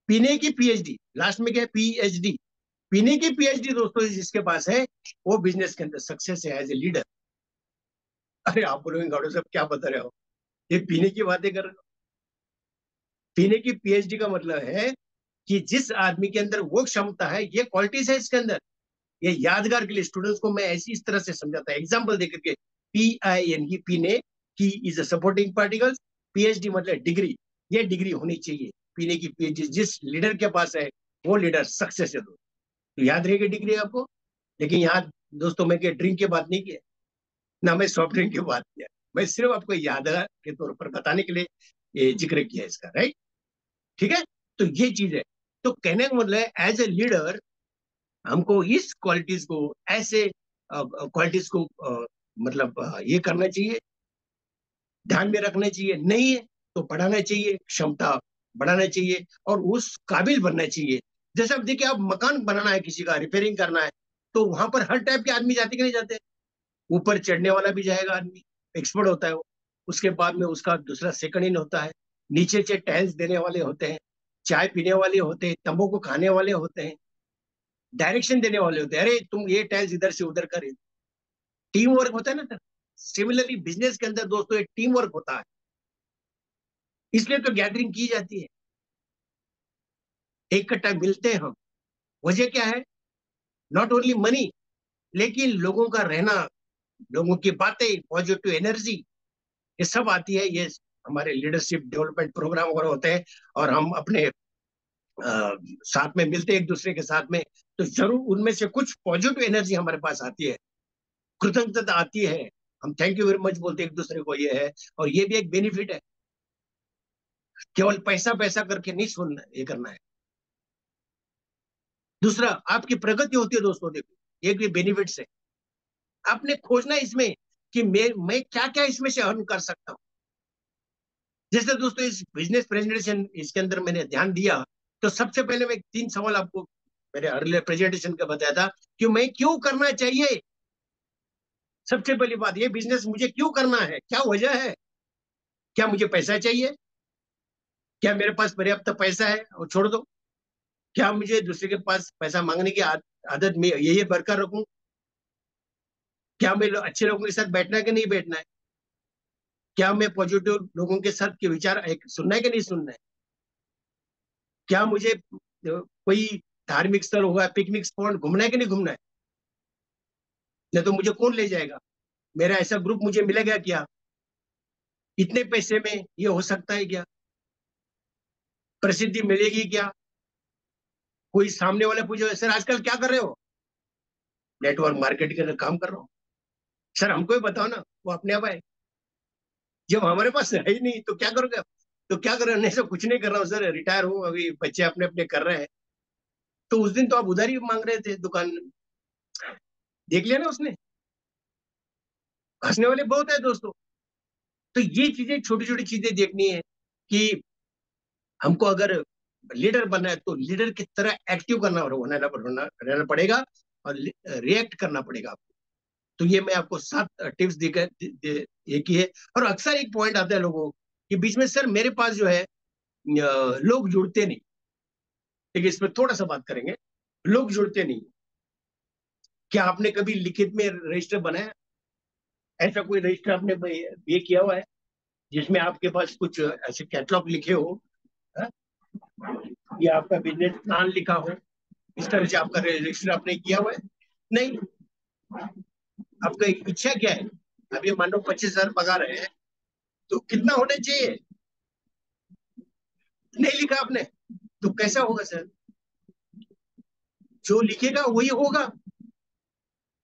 पीने की PhD, लास्ट में क्या है, PhD, पीने की PhD दोस्तों जिसके पास है वो बिजनेस के अंदर सक्सेस है एज ए लीडर। अरे आप बोलोगे गौरव साहब क्या बता रहे हो, ये पीने की बातें कर रहे हो? पीने की PhD का मतलब है कि जिस आदमी के अंदर वो क्षमता है, ये क्वालिटीज है इसके अंदर। ये यादगार के लिए स्टूडेंट्स को मैं ऐसी इस तरह से समझाता है एग्जाम्पल देकर के, PINE पीने की is a supporting particles, PhD मतलब डिग्री, ये डिग्री होनी चाहिए, पीने की PhD जिस लीडर के पास है वो लीडर सक्सेस है। तो याद रहेगी डिग्री आपको। लेकिन यहाँ दोस्तों मैं ड्रिंक की बात नहीं की है, ना मैं सॉफ्ट ड्रिंक की बात किया, मैं सिर्फ आपको यादगार के तौर पर बताने के लिए ये जिक्र किया इसका, राइट? ठीक है, तो ये चीज है। तो कहने का मतलब है एज ए लीडर हमको इस क्वालिटीज को, ऐसे क्वालिटीज को मतलब ये करना चाहिए, ध्यान में रखना चाहिए, नहीं है तो बढ़ाना चाहिए, क्षमता बढ़ाना चाहिए और उस काबिल बनना चाहिए। जैसे अब देखिए, आप मकान बनाना है, किसी का रिपेयरिंग करना है, तो वहां पर हर टाइप के आदमी जाते कि नहीं जाते? ऊपर चढ़ने वाला भी जाएगा आदमी, एक्सपर्ट होता है वो, उसके बाद में उसका दूसरा सेकंड इन होता है, नीचे से टाइल्स देने वाले होते हैं, चाय पीने वाले होते हैं, तंबाकू खाने वाले होते हैं, डायरेक्शन देने वाले होते हैं, अरे तुम ये टाइल्स इधर से उधर कर, टीम वर्क होता है ना सर। सिमिलरली बिजनेस के अंदर दोस्तों एक टीम वर्क होता है, इसलिए तो गैदरिंग की जाती है, एक कट्टा मिलते हैं हम। वजह क्या है? नॉट ओनली मनी, लेकिन लोगों का रहना, लोगों की बातें, पॉजिटिव एनर्जी, ये सब आती है, ये हमारे लीडरशिप डेवलपमेंट प्रोग्राम वगैरह होते हैं, और हम अपने साथ में मिलते हैं एक दूसरे के साथ में, तो जरूर उनमें से कुछ पॉजिटिव एनर्जी हमारे पास आती है, कृतज्ञता आती है, हम थैंक यू वेरी मच बोलते हैं एक दूसरे को, ये है। और ये भी एक बेनिफिट है, केवल पैसा पैसा करके नहीं सुनना, ये करना है। दूसरा, आपकी प्रगति होती है दोस्तों, देखो एक भी बेनिफिट है, आपने खोजना इसमें कि मैं क्या क्या इसमें से अर्न कर सकता हूँ। जैसे दोस्तों इस बिजनेस प्रेजेंटेशन इसके अंदर मैंने ध्यान दिया, तो सबसे पहले मैं 3 सवाल आपको मेरे अर्लियर प्रेजेंटेशन का बताया था कि मैं क्यों करना चाहिए। सबसे पहली बात, ये बिजनेस मुझे क्यों करना है, क्या वजह है? क्या मुझे पैसा चाहिए? क्या मेरे पास पर्याप्त पैसा है और छोड़ दो? क्या मुझे दूसरे के पास पैसा मांगने की आदत में ये बरकरार रखूं? क्या मैं अच्छे लोगों के साथ बैठना है कि नहीं बैठना है? क्या मैं पॉजिटिव लोगों के साथ के विचार एक सुनना है कि नहीं सुनना है? क्या मुझे कोई धार्मिक स्थल होगा, पिकनिक स्पॉट घूमना है कि नहीं घूमना है? नहीं तो मुझे कौन ले जाएगा? मेरा ऐसा ग्रुप मुझे मिलेगा क्या? इतने पैसे में ये हो सकता है क्या? प्रसिद्धि मिलेगी क्या? कोई सामने वाला पूछे सर आजकल क्या कर रहे हो? नेटवर्क मार्केटिंग का काम कर रहा हूँ। सर हमको भी बताओ ना, वो अपने आप आए। जब हमारे पास है ही नहीं तो क्या करोगे आप? तो क्या कर रहे हो? नहीं सर कुछ नहीं कर रहा हूँ सर, रिटायर हूँ अभी, बच्चे अपने अपने कर रहे हैं। तो उस दिन तो आप उधारी मांग रहे थे दुकान में, देख लिया ना उसने। हंसने वाले बहुत है दोस्तों। तो ये चीजें, छोटी छोटी चीजें देखनी है कि हमको अगर लीडर बनना है तो लीडर की तरह एक्टिव रहना पड़ेगा, और रिएक्ट करना पड़ेगा आपको। तो ये मैं आपको 7 टिप्स देकर ये की है। और अक्सर एक पॉइंट आता है लोगों के बीच में, सर मेरे पास जो है लोग जुड़ते नहीं। लेकिन इस पर थोड़ा सा बात करेंगे। लोग जुड़ते नहीं। क्या आपने कभी लिखित में रजिस्टर बनाया? ऐसा कोई रजिस्टर आपने ये किया हुआ है जिसमें आपके पास कुछ ऐसे कैटलॉग लिखे हो, है? या आपका बिजनेस प्लान लिखा हो, इस तरह से आपका रजिस्टर आपने किया हुआ है? नहीं। आपका इच्छा क्या है? अभी मान लो 25,000 पगार है, तो कितना होना चाहिए? नहीं लिखा आपने, तो कैसा होगा सर? जो लिखेगा वही होगा।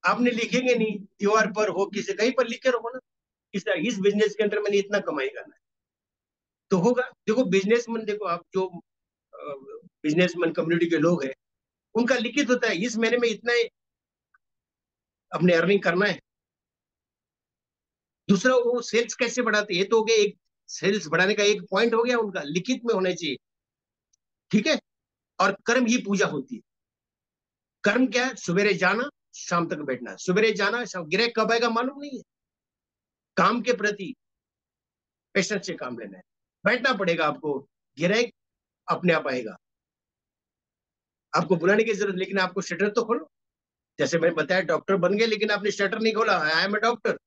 आपने लिखेंगे नहीं, त्योहार पर हो, किसी कहीं पर लिखे रहो ना, इस बिजनेस के अंदर मैंने इतना कमाई करना है, तो होगा। देखो बिजनेसमैन, देखो आप जो बिजनेसमैन कम्युनिटी के लोग हैं, उनका लिखित होता है इस महीने में इतना अपने अर्निंग करना है। दूसरा, वो सेल्स कैसे बढ़ाते हैं, ये तो हो गया एक, सेल्स बढ़ाने का एक पॉइंट हो गया, उनका लिखित में होना चाहिए। ठीक है। और कर्म ही पूजा होती है। कर्म क्या है? सवेरे जाना, शाम तक बैठना। सवेरे जाना, शाम, ग्राहक कब आएगा मालूम नहीं है। काम के प्रति पेशेंस से काम लेना है, बैठना पड़ेगा आपको। ग्राहक अपने आप आएगा, आपको बुलाने की जरूरत। लेकिन आपको शटर तो खोलो। जैसे मैंने बताया, डॉक्टर बन गए लेकिन आपने शटर नहीं खोला, आई एम ए डॉक्टर,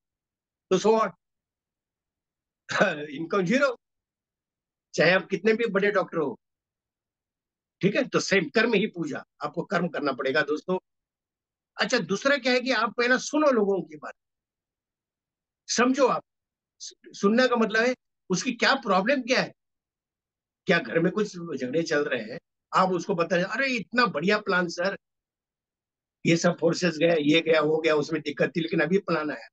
तो सो व्हाट? इनकम जीरो, चाहे आप कितने भी बड़े डॉक्टर हो। ठीक है, तो सेम कर्म ही पूजा, आपको कर्म करना पड़ेगा दोस्तों। अच्छा, दूसरा क्या है कि आप पहला सुनो लोगों की बात, समझो आप। सुनने का मतलब है उसकी क्या प्रॉब्लम क्या है। क्या घर में कुछ झगड़े चल रहे हैं, आप उसको बताएं, अरे इतना बढ़िया प्लान सर, ये सब फोर्सेस गए, ये गया, वो गया, उसमें दिक्कत थी लेकिन अभी प्लान आया।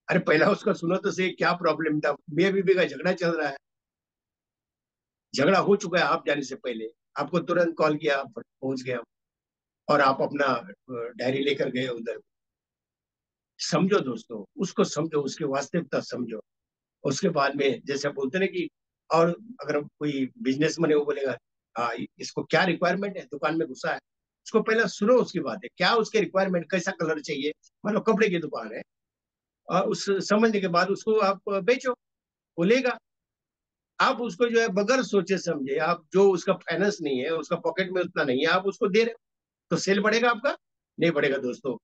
अरे पहला उसका सुनो तो सही, क्या प्रॉब्लम था। मियां बीवी का झगड़ा चल रहा है, झगड़ा हो चुका है आप जाने से पहले, आपको तुरंत कॉल किया, आप पहुंच गए, और आप अपना डायरी लेकर गए उधर। समझो दोस्तों, उसको समझो, उसकी वास्तविकता समझो। उसके बाद में जैसे बोलते ना कि, और अगर कोई बिजनेसमैन है वो बोलेगा, हाँ इसको क्या रिक्वायरमेंट है, दुकान में घुसा है, उसको पहले सुनो, उसकी बात है क्या, उसके रिक्वायरमेंट कैसा कलर चाहिए, मतलब कपड़े की दुकान है, और उस समझने के बाद उसको आप बेचो, वो लेगा। आप उसको जो है बगैर सोचे समझे, आप जो उसका फाइनेंस नहीं है, उसका पॉकेट में उतना नहीं है, आप उसको दे रहे हो, तो सेल बढ़ेगा आपका? नहीं बढ़ेगा दोस्तों।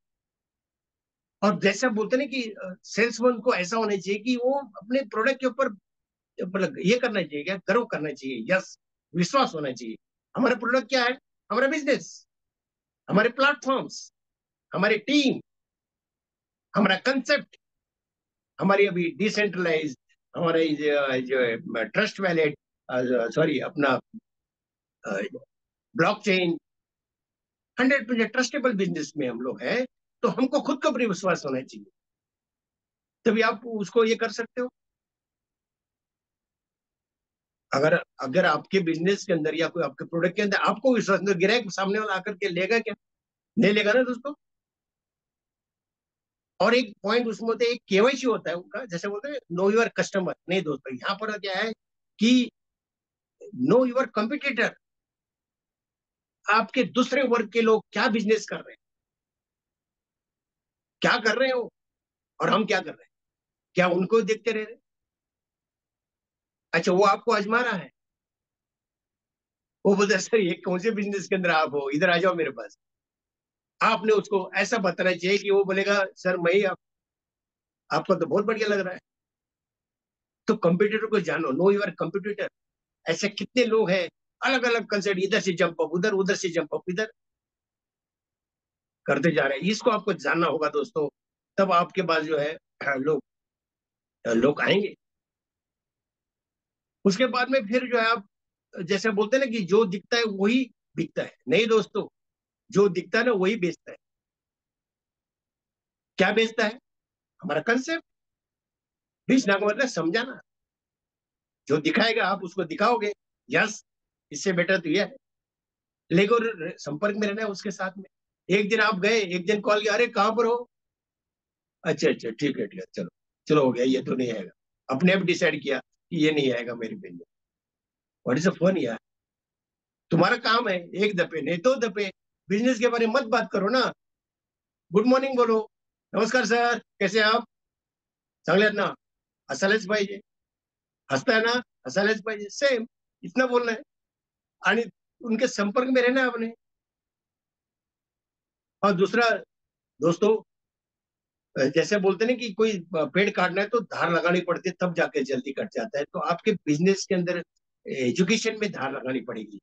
और जैसा बोलते ना कि सेल्समैन को ऐसा होना चाहिए कि वो अपने प्रोडक्ट के ऊपर, मतलब ये करना चाहिए, क्या गर्व करना चाहिए, यस, विश्वास होना चाहिए। हमारा प्रोडक्ट क्या है? हमारा बिजनेस, हमारे प्लेटफॉर्म्स, हमारी टीम, हमारा कंसेप्ट, हमारी अभी डिसेंट्रलाइज, हमारा जो ट्रस्ट वैलेट, सॉरी अपना ब्लॉकचेन, 100% ट्रस्टेबल बिजनेस में हम लोग हैं। तो हमको खुद का भी विश्वास होना चाहिए, तभी आप उसको ये कर सकते हो। अगर अगर आपके बिजनेस के अंदर या कोई आपके प्रोडक्ट के अंदर आपको विश्वास नहीं, तो ग्राहक सामने वाला आकर के लेगा क्या? नहीं लेगा ना दोस्तों। और एक पॉइंट उसमें होता है, एक केवाईसी होता है उनका, जैसे बोलते हैं नो योर कस्टमर। नहीं दोस्तों, यहाँ पर क्या है कि नो योर कंपिटिटर। आपके दूसरे वर्ग के लोग क्या बिजनेस कर रहे हैं, क्या कर रहे हो, और हम क्या कर रहे हैं, क्या उनको देखते रह रहे हैं? अच्छा, वो आपको आजमा रहा है, वो बोलते हैं सर ये कौन से बिजनेस के अंदर आप हो, इधर आ जाओ मेरे पास। आपने उसको ऐसा बताना चाहिए कि वो बोलेगा सर मैं ही आपको तो बहुत बढ़िया लग रहा है। तो कंप्यूटर को जानो, नो योर कंप्यूटर। ऐसे कितने लोग हैं, अलग अलग कंसेप्ट, इधर से जंप अप उधर, उधर से जंप अप इधर करते जा रहे हैं। इसको आपको जानना होगा दोस्तों, तब आपके पास जो है लोग लोग आएंगे। उसके बाद में फिर जो है आप, जैसे बोलते हैं ना कि जो दिखता है वही बिकता है। नहीं दोस्तों, जो दिखता है ना वही बेचता है। क्या बेचता है? हमारा कंसेप्ट। बेचना का मतलब समझाना। जो दिखाएगा आप उसको दिखाओगे, यस इससे बेटर तो यह है। लेकिन संपर्क में रहना है उसके साथ में। एक दिन आप गए, एक दिन कॉल किया, अरे कहाँ पर हो? अच्छा अच्छा, ठीक है, चलो चलो, हो गया, ये तो नहीं आएगा। अपने आप डिसाइड किया कि ये नहीं आएगा मेरी business. What is the fun यार? तुम्हारा काम है एक दफे नहीं दो दफे बिजनेस के बारे में मत बात करो ना। गुड मॉर्निंग बोलो, नमस्कार सर, कैसे हैं आप, चांगले आहेत ना, हसायलाच पाहिजे, हसताय ना, हसायलाच पाहिजे, सेम। इतना बोलना है। आणि उनके संपर्क में रहना है आपने। और दूसरा दोस्तों, जैसे बोलते हैं ना कि कोई पेड़ काटना है तो धार लगानी पड़ती है, तब जाके जल्दी कट जाता है। तो आपके बिजनेस के अंदर एजुकेशन में धार लगानी पड़ेगी।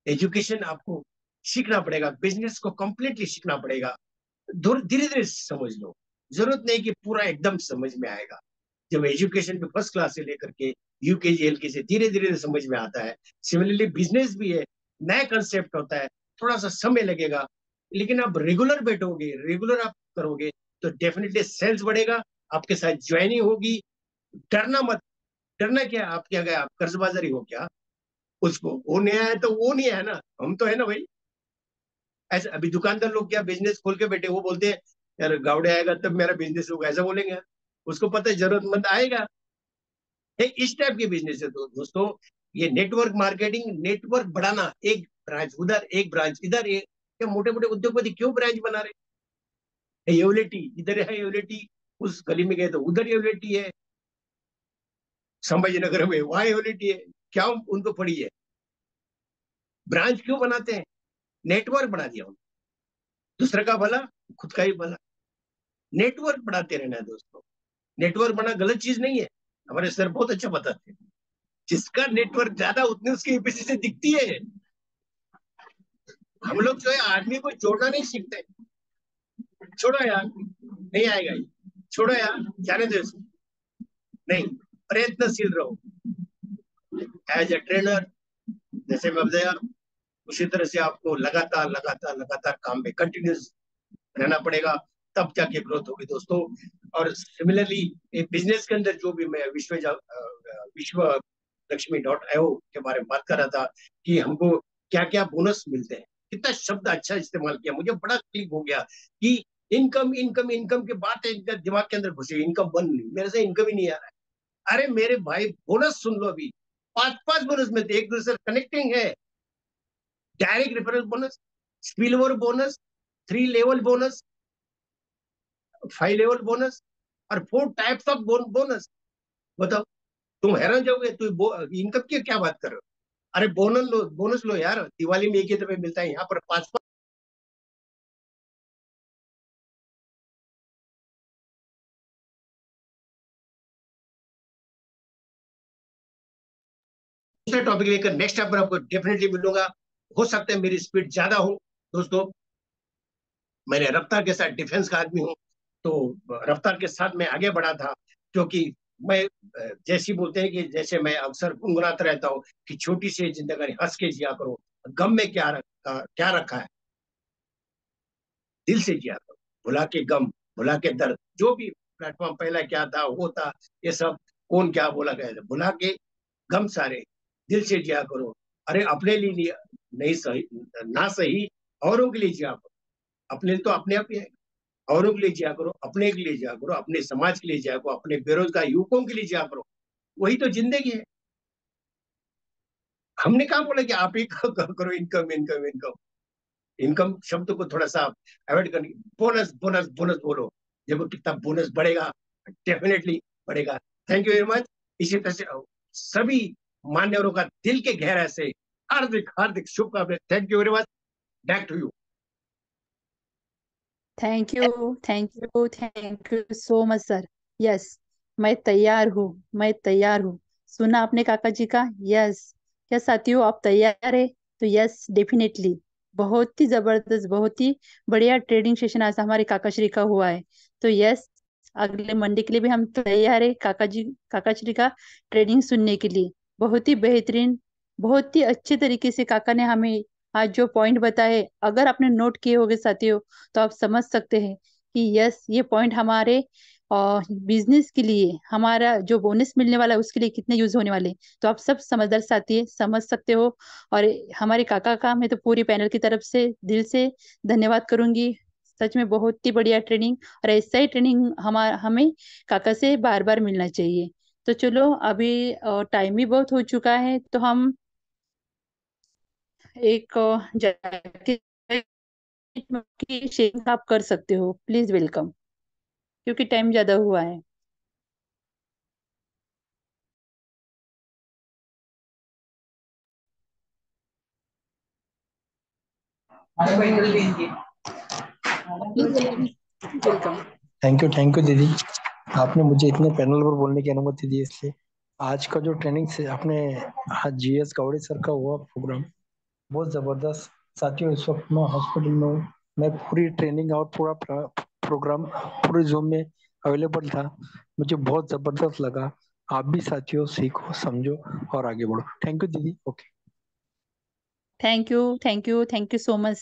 एजुकेशन आपको सीखना पड़ेगा, बिजनेस को कंप्लीटली सीखना पड़ेगा। धीरे धीरे समझ लो, जरूरत नहीं कि पूरा एकदम समझ में आएगा। जब एजुकेशन में फर्स्ट क्लास से लेकर के यूकेजी एलकेजी से धीरे धीरे समझ में आता है। सिमिलरली बिजनेस भी है, नया कंसेप्ट होता है, थोड़ा सा समय लगेगा। लेकिन आप रेगुलर बैठोगे, रेगुलर आप करोगे, तो डेफिनेटली सेल्स बढ़ेगा, आपके साथ ज्वाइनिंग होगी। डरना मत। डरना क्या, आप क्या गए, आप कर्जबाजारी हो क्या? उसको वो नहीं आया तो वो नहीं है ना, हम तो है ना भाई। ऐसे अभी दुकानदार लोग क्या बिजनेस खोल के बैठे, वो बोलते हैं यार गावड़े आएगा तब मेरा बिजनेस होगा, ऐसा बोलेंगे? उसको पता है जरूरतमंद आएगा। ये इस टाइप के बिजनेस है। तो दोस्तों, ये नेटवर्क मार्केटिंग, नेटवर्क बढ़ाना, एक ब्रांच उधर, एक ब्रांच इधर, एक क्या मोटे मोटे उद्योगपति क्यों ब्रांच बना रहे? एवलेटी इधर है, एवलेटी उस गली में गए तो उधर एवलेटी है, संभाजीनगर में वहां एवलेटी है। क्या उनको पड़ी है? ब्रांच क्यों बनाते हैं? नेटवर्क बना दिया उन्होंने। दूसरे का भला, खुद का ही भला। नेटवर्क बढ़ाते रहना है दोस्तों। नेटवर्क बना गलत चीज नहीं है। हमारे सर बहुत अच्छा बताते हैं, जिसका नेटवर्क ज्यादा उतनी उसकी एफिशिएंसी से दिखती है। हम लोग जो है आदमी को जोड़ना नहीं सीखते। छोड़ो यार, नहीं आएगा ये, छोड़ो यार, जाने दो इसको। नहीं, प्रयत्नशील रहो एज ए ट्रेनर। जैसे मैं बताया, उसी तरह से आपको लगातार लगातार लगातार काम में कंटिन्यूस रहना पड़ेगा, तब जाके ग्रोथ होगी दोस्तों। और सिमिलरली बिजनेस के अंदर जो भी मैं विश्व लक्ष्मी डॉट आईओ के बारे में बात कर रहा था कि हमको क्या क्या बोनस मिलते हैं, कितना शब्द अच्छा इस्तेमाल किया, मुझे बड़ा क्लिक हो गया कि इनकम इनकम इनकम के बात दिमाग के अंदर घुसी, इनकम बन नहीं, मेरे से इनकम ही नहीं आ रहा है। अरे मेरे भाई, बोनस सुन लो अभी, पांच पांच बोनस मिलते, एक दूसरे कनेक्टिंग है। Direct referral bonus, spill over bonus, 3 level bonus, 5 level bonus, और 4 टाइप्स ऑफ बोनस। बताओ, तुम हैरान जाओगे, तो इनकम की क्या बात कर रहे हो? अरे बोनस लो, बोनस लो यार, दिवाली में एक ही दफे मिलता है, यहाँ पर पांच पांच। दूसरे टॉपिक लेकर नेक्स्ट टाइम पर आपको डेफिनेटली मिलूंगा। हो सकता है मेरी स्पीड ज्यादा हो दोस्तों, मैंने रफ्तार के साथ डिफेंस का आदमी हूँ, तो रफ्तार के साथ मैं आगे बढ़ा था। क्योंकि मैं जैसी बोलते हैं कि जैसे मैं अक्सर गुनगुनाता रहता हूँ कि छोटी सी जिंदगी हंस के जिया करो, गम में क्या रखा है, दिल से जिया करो। भुला के गम, भुला के दर्द, जो भी प्लेटफॉर्म पहला क्या था वो था, ये सब कौन क्या बोला गया था, भुला के गम सारे, दिल से जिया करो। अरे अपने लिए नहीं सही, ना सही, औरों के लिए जिया करो। अपने लिए तो अपने आप ही है, औरों के लिए जिया करो, अपने के लिए जिया करो, अपने समाज के लिए जिया करो, अपने बेरोजगार युवकों के लिए जिया करो। वही तो जिंदगी है। हमने कहा बोला कि आप ही करो इनकम इनकम इनकम। इनकम शब्द को थोड़ा सा अवॉइड करने, बोनस बोनस बोनस बोलो। देखो कितना बोनस बढ़ेगा, डेफिनेटली बढ़ेगा। Thank you very much. इसी तरह से सभी मान्यवरों का दिल के गहराई से हार्दिक हार्दिक शुभकामनाएं। Thank you very much. Back to you. Thank you so much sir. Yes, मैं तैयार हूँ, मैं तैयार हूँ। सुना आपने काका जी का? यस। क्या साथियों, आप तैयार है? तो यस, डेफिनेटली। बहुत ही जबरदस्त, बहुत ही बढ़िया ट्रेडिंग सेशन आज हमारे काका श्री का हुआ है। तो यस, अगले मंडे के लिए भी हम तैयार है काका श्री का ट्रेडिंग सुनने के लिए। बहुत ही बेहतरीन, बहुत ही अच्छे तरीके से काका ने हमें आज जो पॉइंट बताए, अगर आपने नोट किए होंगे साथियों, तो आप समझ सकते हैं कि यस, ये पॉइंट हमारे बिजनेस के लिए, हमारा जो बोनस मिलने वाला है उसके लिए कितने यूज होने वाले हैं। तो आप सब समझदार साथी है, समझ सकते हो। और हमारे काका का मैं तो पूरी पैनल की तरफ से दिल से धन्यवाद करूंगी। सच में बहुत ही बढ़िया ट्रेनिंग, और ऐसा ही ट्रेनिंग हमें काका से बार बार मिलना चाहिए। तो चलो, अभी टाइम भी बहुत हो चुका है, तो हम एक जाके की शेयरिंग आप कर सकते हो, प्लीज वेलकम, क्योंकि टाइम ज्यादा हुआ है। Please welcome. Welcome. Thank you दीदी। आपने मुझे इतने पैनल पर बोलने की अनुमति दी, इसलिए आज का जो ट्रेनिंग से आपने आज जीएस गावड़े सर का हुआ प्रोग्राम बहुत जबरदस्त। साथियों, इस वक्त मैं हॉस्पिटल में हूँ। मैं पूरी ट्रेनिंग और पूरा प्रोग्राम पूरे जूम में अवेलेबल था। मुझे बहुत जबरदस्त लगा। आप भी साथियों सीखो, समझो और आगे बढ़ो। थैंक यू दीदी। Okay. Thank you, thank you, thank you so much.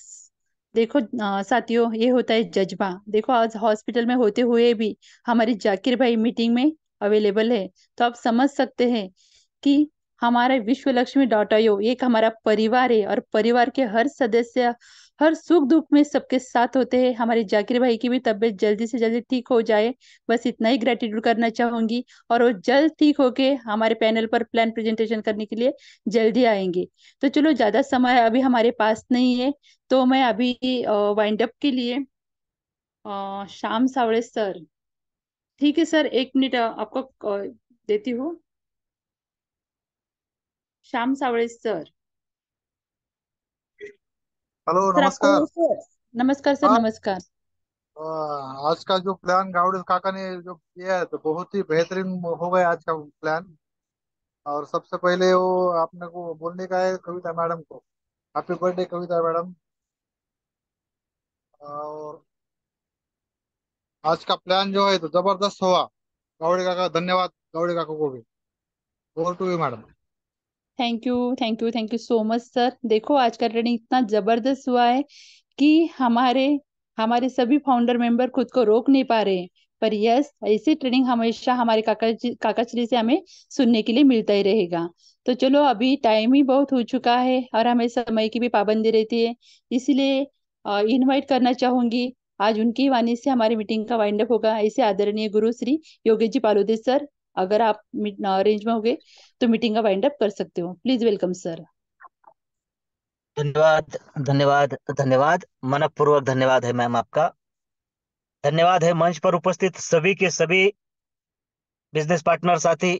देखो साथियों, ये होता है जज्बा। देखो आज हॉस्पिटल में होते हुए भी हमारी जाकिर भाई मीटिंग में अवेलेबल है, तो आप समझ सकते हैं कि हमारा विश्व लक्ष्मी डॉट आईओ एक हमारा परिवार है, और परिवार के हर सदस्य हर सुख दुख में सबके साथ होते हैं। हमारे जाकिर भाई की भी तबीयत जल्दी से जल्दी ठीक हो जाए, बस इतना ही ग्रेटिट्यूड करना चाहूंगी। और वो जल्द ठीक होके हमारे पैनल पर प्लान प्रेजेंटेशन करने के लिए जल्दी आएंगे। तो चलो, ज्यादा समय अभी हमारे पास नहीं है, तो मैं अभी वाइंड अप के लिए श्याम सावड़े सर। ठीक है सर, एक मिनट आपको देती हूँ। Shyam Sawade sir. Hello, sir आपको नमस्कार। सर, नमस्कार सर, हाँ। नमस्कार। आज का जो प्लान गावड़े काका ने जो किया है तो बहुत ही बेहतरीन हो गया आज का प्लान। और सबसे पहले वो आपने को बोलने का है कविता मैडम को। हैप्पी बर्थडे कविता मैडम। और आज का प्लान जो है तो जबरदस्त हुआ। गावड़े काका धन्यवाद, गावड़े काका को भी। Over to you madam. Thank you, thank you, thank you so much sir. देखो आज का ट्रेनिंग इतना जबरदस्त हुआ है कि हमारे हमारे सभी फाउंडर मेंबर खुद को रोक नहीं पा रहे हैं। पर यस, ऐसी ट्रेनिंग हमेशा हमारे काका श्री से हमें सुनने के लिए मिलता ही रहेगा। तो चलो, अभी टाइम ही बहुत हो चुका है और हमें समय की भी पाबंदी रहती है, इसलिए इनवाइट करना चाहूंगी। आज उनकी वाणी से हमारी मीटिंग का वाइंड अप होगा। ऐसे आदरणीय गुरु श्री योगेश जी पालोदे सर, अगर आप रेंज में होगे तो मीटिंग का वाइंड अप कर सकते हो। Please welcome sir. धन्यवाद, धन्यवाद, धन्यवाद। मनपूर्वक धन्यवाद है मैम आपका। धन्यवाद है मंच पर उपस्थित सभी के सभी बिजनेस पार्टनर साथी,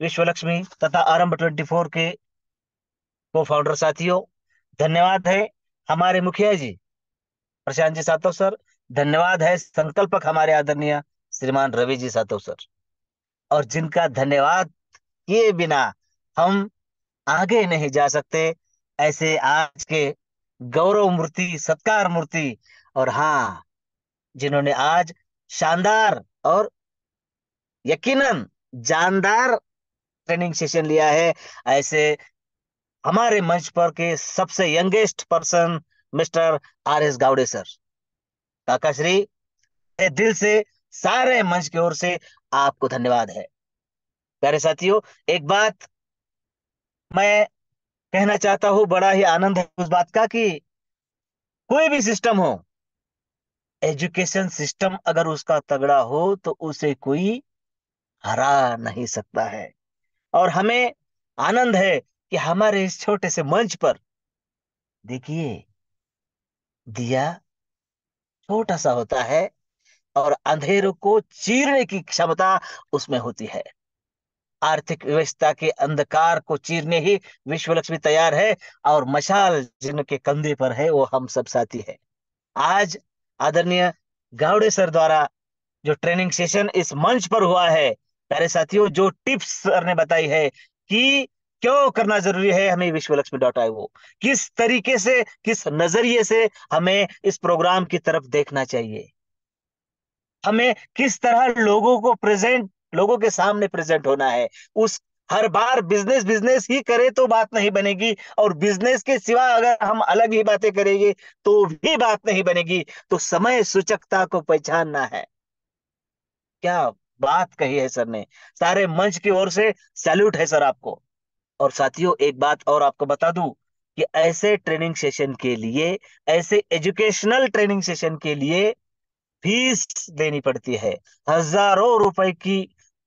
विश्व लक्ष्मी तथा आरंभ 24 के को फाउंडर साथियों। धन्यवाद है हमारे मुखिया जी प्रशांत जी सातव सर। धन्यवाद है संकल्पक हमारे आदरणीय श्रीमान रवि जी सातव सर, और जिनका धन्यवाद किए बिना हम आगे नहीं जा सकते। ऐसे आज के गौरव मूर्ति, सत्कार मूर्ति, और हाँ, जिन्होंने आज शानदार और यकीनन जानदार ट्रेनिंग सेशन लिया है, ऐसे हमारे मंच पर के सबसे youngest person mister R S Gawde sir. काका श्री, दिल से सारे मंच की ओर से आपको धन्यवाद है। प्यारे साथियों, एक बात मैं कहना चाहता हूं, बड़ा ही आनंद है उस बात का कि कोई भी सिस्टम हो, एजुकेशन सिस्टम अगर उसका तगड़ा हो तो उसे कोई हरा नहीं सकता है। और हमें आनंद है कि हमारे इस छोटे से मंच पर देखिए, दिया छोटा सा होता है और अंधेरों को चीरने की क्षमता उसमें होती है। आर्थिक व्यवस्था के अंधकार को चीरने ही विश्व लक्ष्मी तैयार है, और मशाल जिनके कंधे पर है वो हम सब साथी है। आज आदरणीय गावड़े सर द्वारा जो ट्रेनिंग सेशन इस मंच पर हुआ है, प्यारे साथियों, जो टिप्स सर ने बताई है कि क्यों करना जरूरी है हमें विश्व लक्ष्मी डॉट आई वो, किस तरीके से, किस नजरिए से हमें इस प्रोग्राम की तरफ देखना चाहिए, हमें किस तरह लोगों के सामने प्रेजेंट होना है। उस हर बार बिजनेस बिजनेस ही करे तो बात नहीं बनेगी, और बिजनेस के सिवा अगर हम अलग ही बातें करेंगे तो भी बात नहीं बनेगी। तो समय सूचकता को पहचानना है। क्या बात कही है सर ने। सारे मंच की ओर से सैल्यूट है सर आपको। और साथियों, एक बात और आपको बता दूं कि ऐसे ट्रेनिंग सेशन के लिए, ऐसे एजुकेशनल ट्रेनिंग सेशन के लिए फीस देनी पड़ती है। हजारों रुपए की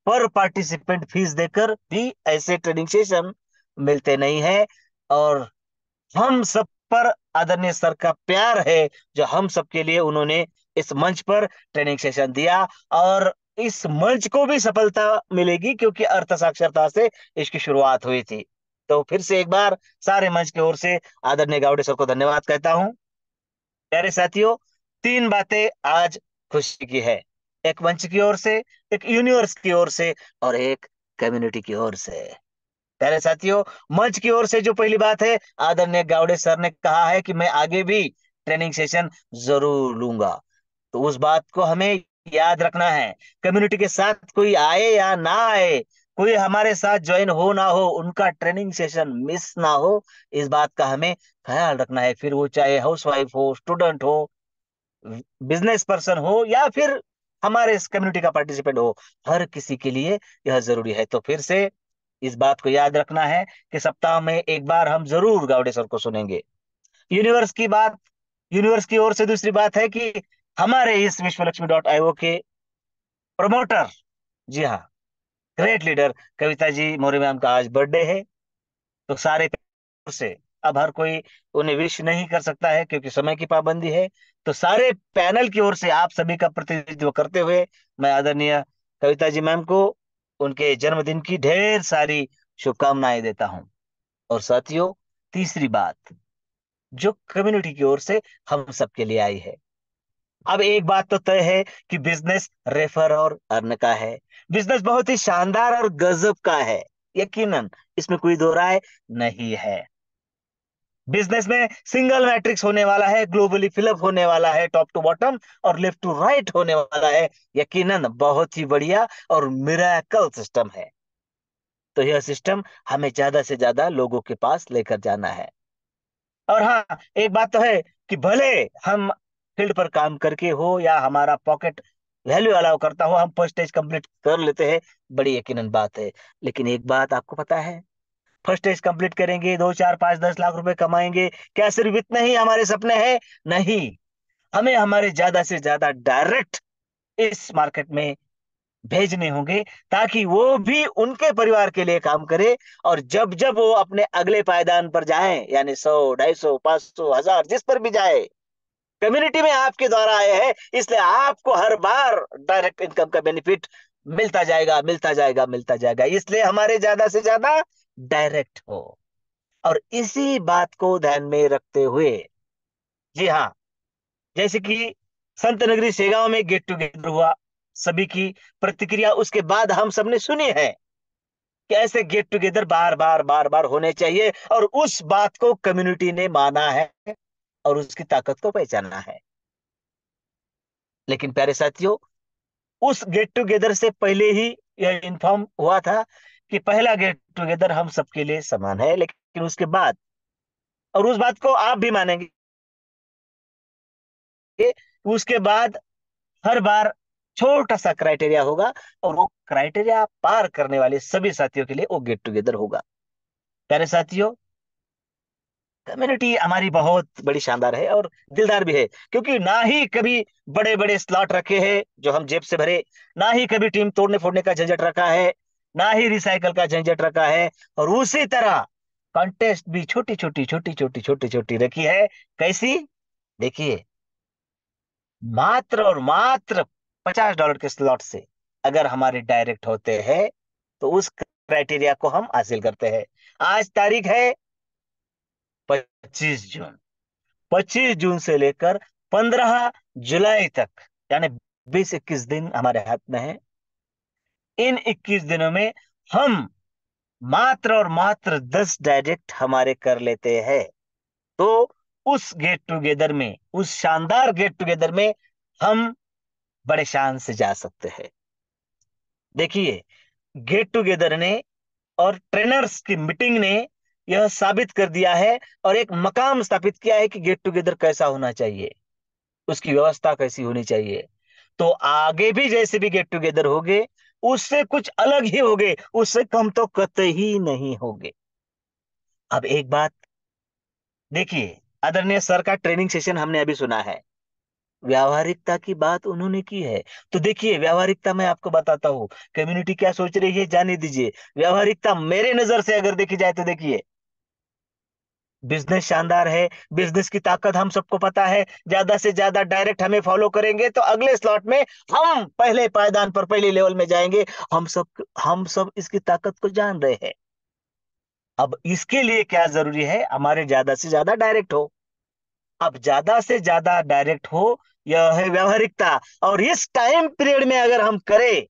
पर पार्टिसिपेंट फीस देकर भी ऐसे ट्रेनिंग सेशन मिलते नहीं है। और हम सब पर आदरणीय सर का प्यार है, जो हम सब के लिए उन्होंने इस मंच पर ट्रेनिंग सेशन दिया। और इस मंच को भी सफलता मिलेगी क्योंकि अर्थ साक्षरता से इसकी शुरुआत हुई थी। तो फिर से एक बार सारे मंच की ओर से आदरणीय गावड़े सर को धन्यवाद कहता हूं। प्यारे साथियों, तीन बातें आज खुशी की है। एक मंच की ओर से, एक यूनिवर्स की ओर से, और एक कम्युनिटी की ओर से। प्यारे साथियों, मंच की ओर से जो पहली बात है, आदरणीय गावड़े सर ने कहा है कि मैं आगे भी ट्रेनिंग सेशन जरूर लूंगा। तो उस बात को हमें याद रखना है। कम्युनिटी के साथ कोई आए या ना आए, कोई हमारे साथ ज्वाइन हो ना हो, उनका ट्रेनिंग सेशन मिस ना हो, इस बात का हमें ख्याल रखना है। फिर वो चाहे हाउसवाइफ हो, स्टूडेंट हो, बिजनेस पर्सन हो, या फिर हमारे इस कम्युनिटी का पार्टिसिपेंट हो, हर किसी के लिए यह जरूरी है। तो फिर से इस बात को याद रखना है कि सप्ताह में एक बार हम जरूर गावड़े सर को सुनेंगे। यूनिवर्स की बात, यूनिवर्स की ओर से दूसरी बात है कि हमारे इस विश्वलक्ष्मी के प्रमोटर, जी हाँ, great leader Kavita ji Maurya ma'am का आज बर्थडे है। तो सारे से, अब हर कोई उन्हें विश नहीं कर सकता है क्योंकि समय की पाबंदी है। तो सारे पैनल की ओर से आप सभी का प्रतिनिधित्व करते हुए मैं आदरणीय कविता जी मैम को उनके जन्मदिन की ढेर सारी शुभकामनाएं देता हूं। और साथियों, तीसरी बात जो कम्युनिटी की ओर से हम सबके लिए आई है। अब एक बात तो तय है कि बिजनेस रेफर और अर्न का है। बिजनेस बहुत ही शानदार और गजब का है, यकीनन, इसमें कोई दो राय नहीं है। बिजनेस में सिंगल मैट्रिक्स होने वाला है, ग्लोबली फिलअप होने वाला है, टॉप टू बॉटम और लेफ्ट टू राइट होने वाला है। यकीनन बहुत ही बढ़िया और मिरेकल सिस्टम है। तो यह सिस्टम हमें ज्यादा से ज्यादा लोगों के पास लेकर जाना है। और हाँ, एक बात तो है कि भले हम फील्ड पर काम करके हो या हमारा पॉकेट वैल्यू अलाउ करता हो, हम फर्स्ट स्टेज कंप्लीट कर लेते हैं, बड़ी यकीनन बात है। लेकिन एक बात आपको पता है, फर्स्ट स्टेज कंप्लीट करेंगे, 2 4 5 10 लाख रुपए कमाएंगे, क्या सिर्फ इतना ही हमारे सपने हैं? नहीं, हमें हमारे ज्यादा से ज्यादा डायरेक्ट इस मार्केट में भेजने होंगे, ताकि वो भी उनके परिवार के लिए काम करे। और जब जब वो अपने अगले पायदान पर जाए, यानी 100 250 500 1000 जिस पर भी जाए, कम्युनिटी में आपके द्वारा आए हैं, इसलिए आपको हर बार डायरेक्ट इनकम का बेनिफिट मिलता जाएगा, मिलता जाएगा, मिलता जाएगा। इसलिए हमारे ज्यादा से ज्यादा डायरेक्ट हो। और इसी बात को ध्यान में रखते हुए, जी हाँ, जैसे कि संत नगरी शेगांव में गेट टुगेदर हुआ, सभी की प्रतिक्रिया उसके बाद हम सबने सुनी है कि ऐसे गेट टुगेदर बार बार बार बार होने चाहिए, और उस बात को कम्युनिटी ने माना है और उसकी ताकत को पहचाना है। लेकिन प्यारे साथियों, उस गेट टुगेदर से पहले ही यह इन्फॉर्म हुआ था कि पहला गेट टुगेदर हम सबके लिए समान है। लेकिन उसके बाद, और उस बात को आप भी मानेंगे, उसके बाद हर बार छोटा सा क्राइटेरिया होगा, और वो क्राइटेरिया पार करने वाले सभी साथियों के लिए वो गेट टुगेदर होगा। प्यारे साथियों, कम्युनिटी हमारी बहुत बड़ी शानदार है और दिलदार भी है, क्योंकि ना ही कभी बड़े बड़े स्लॉट रखे हैं जो हम जेब से भरे, ना ही कभी टीम तोड़ने फोड़ने का झंझट रखा है, ना ही रिसाइकल का झंझट रखा है। और उसी तरह कॉन्टेस्ट भी छोटी छोटी छोटी छोटी छोटी छोटी रखी है। कैसी? देखिए, मात्र और मात्र $50 के स्लॉट से अगर हमारे डायरेक्ट होते हैं, तो उस क्राइटेरिया को हम हासिल करते हैं। आज तारीख है 25 जून। 25 जून से लेकर 15 जुलाई तक, यानी 20 21 दिन हमारे हाथ में है। इन 21 दिनों में हम मात्र और मात्र 10 डायरेक्ट हमारे कर लेते हैं, तो उस गेट टुगेदर में, उस शानदार गेट टुगेदर में हम बड़े शान से जा सकते हैं। देखिए, गेट टुगेदर ने और ट्रेनर्स की मीटिंग ने यह साबित कर दिया है और एक मकाम स्थापित किया है कि गेट टुगेदर कैसा होना चाहिए, उसकी व्यवस्था कैसी होनी चाहिए। तो आगे भी जैसे भी गेट टुगेदर होंगे, उससे कुछ अलग ही होंगे, उससे कम तो कतई नहीं होंगे। अब एक बात देखिए, आदरणीय सर का ट्रेनिंग सेशन हमने अभी सुना है, व्यावहारिकता की बात उन्होंने की है। तो देखिए, व्यावहारिकता मैं आपको बताता हूँ, कम्युनिटी क्या सोच रही है जाने दीजिए। व्यावहारिकता मेरे नजर से अगर देखी जाए तो देखिए, बिजनेस शानदार है, बिजनेस की ताकत हम सबको पता है। ज्यादा से ज्यादा डायरेक्ट हमें फॉलो करेंगे तो अगले स्लॉट में हम पहले पायदान पर, पहले लेवल में जाएंगे। हम सब इसकी ताकत को जान रहे हैं। अब इसके लिए क्या जरूरी है? हमारे ज्यादा से ज्यादा डायरेक्ट हो। अब ज्यादा से ज्यादा डायरेक्ट हो, यह है व्यवहारिकता। और इस टाइम पीरियड में अगर हम करें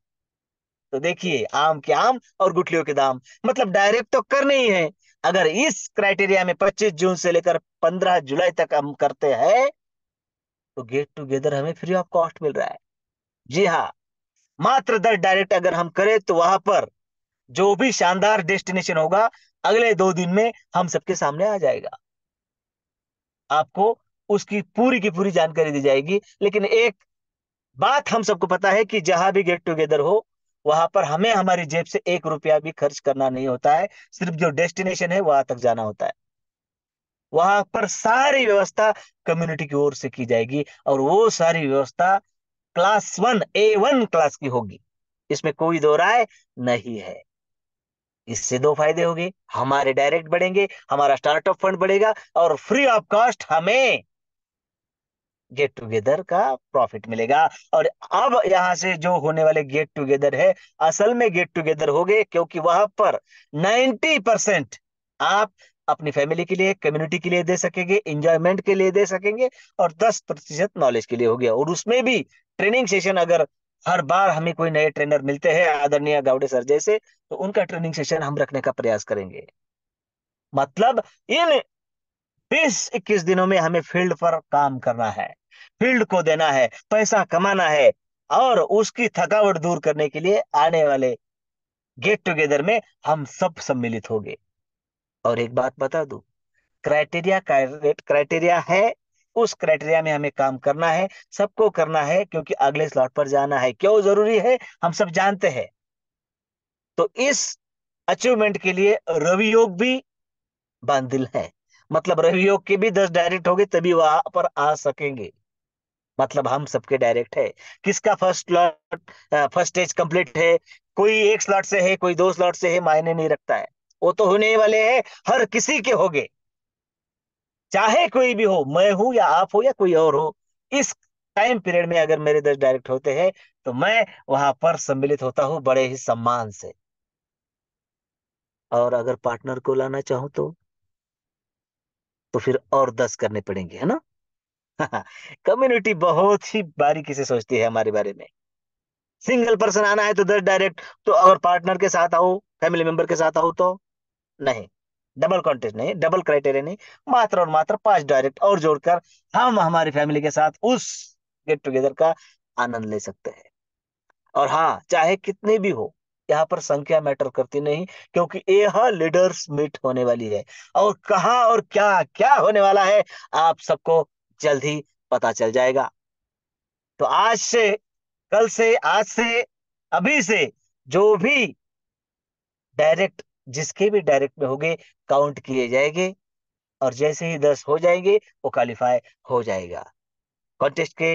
तो देखिए, आम के आम और गुठलियों के दाम, मतलब डायरेक्ट तो करने ही है। अगर इस क्राइटेरिया में 25 जून से लेकर 15 जुलाई तक हम करते हैं तो गेट टुगेदर हमें फ्री ऑफ कॉस्ट मिल रहा है। जी हाँ, मात्र 10 डायरेक्ट अगर हम करें तो वहां पर जो भी शानदार डेस्टिनेशन होगा अगले 2 दिन में हम सबके सामने आ जाएगा। आपको उसकी पूरी की पूरी जानकारी दी जाएगी। लेकिन एक बात हम सबको पता है कि जहां भी गेट टुगेदर हो वहां पर हमें हमारी जेब से 1 रुपया भी खर्च करना नहीं होता है। सिर्फ जो डेस्टिनेशन है वहां तक जाना होता है। वहां पर सारी व्यवस्था कम्युनिटी की ओर से की जाएगी और वो सारी व्यवस्था क्लास 1 A1 क्लास की होगी। इसमें कोई दो राय नहीं है। इससे दो फायदे होंगे, हमारे डायरेक्ट बढ़ेंगे, हमारा स्टार्टअप फंड बढ़ेगा और फ्री ऑफ कॉस्ट हमें गेट टुगेदर का प्रॉफिट मिलेगा। और अब यहां से जो होने वाले गेट टुगेदर है असल में गेट टुगेदर हो गए, क्योंकि वहां पर 90% आप अपनी फैमिली के लिए, कम्युनिटी के लिए दे सकेंगे, इंजॉयमेंट के लिए दे सकेंगे, और 10% नॉलेज के लिए हो गया। और उसमें भी ट्रेनिंग सेशन, अगर हर बार हमें कोई नए ट्रेनर मिलते हैं आदरणीय गावड़े सर जैसे, तो उनका ट्रेनिंग सेशन हम रखने का प्रयास करेंगे। मतलब इन 20-21 दिनों में हमें फील्ड पर काम करना है, फील्ड को देना है, पैसा कमाना है, और उसकी थकावट दूर करने के लिए आने वाले गेट टुगेदर में हम सब सम्मिलित होंगे। और एक बात बता दूं, क्राइटेरिया क्राइटेरिया है, उस क्राइटेरिया में हमें काम करना है, सबको करना है, क्योंकि अगले स्लॉट पर जाना है। क्यों जरूरी है हम सब जानते हैं। तो इस अचीवमेंट के लिए रवि योग भी बांधिल है। मतलब रवि योग के भी 10 डायरेक्ट हो गए तभी वहां पर आ सकेंगे। मतलब हम सबके डायरेक्ट है। किसका first slot, first stage complete है, कोई एक स्लॉट से है, कोई 2 स्लॉट से है, मायने नहीं रखता है। वो तो होने वाले हैं, हर किसी के होंगे, चाहे कोई भी हो, मैं हूं या आप हो या कोई और हो। इस टाइम पीरियड में अगर मेरे 10 डायरेक्ट होते हैं तो मैं वहां पर सम्मिलित होता हूं बड़े ही सम्मान से। और अगर पार्टनर को लाना चाहूं तो फिर और 10 करने पड़ेंगे, है ना। कम्युनिटी बहुत ही बारीकी से सोचती है हमारे बारे में। सिंगल पर्सन आना है तो 10 डायरेक्ट, तो अगर पार्टनर के साथ आओ, फैमिली मेंबर के साथ आओ तो नहीं, डबल कॉन्टेस्ट नहीं, डबल क्राइटेरिया नहीं, मात्र और मात्र 5 डायरेक्ट और जोड़कर हम हमारी फैमिली के साथ उस गेट टुगेदर का आनंद ले सकते हैं। और हाँ, चाहे कितने भी हो, यहाँ पर संख्या मैटर करती नहीं, क्योंकि यह लीडर्स मीट होने वाली है। और कहाँ और क्या क्या होने वाला है आप सबको जल्द ही पता चल जाएगा। तो आज से, कल से, आज से, अभी से जो भी डायरेक्ट, जिसके भी डायरेक्ट में होंगे, काउंट किए जाएंगे। और जैसे ही 10 हो जाएंगे वो क्वालिफाई हो जाएगा। कॉन्टेस्ट के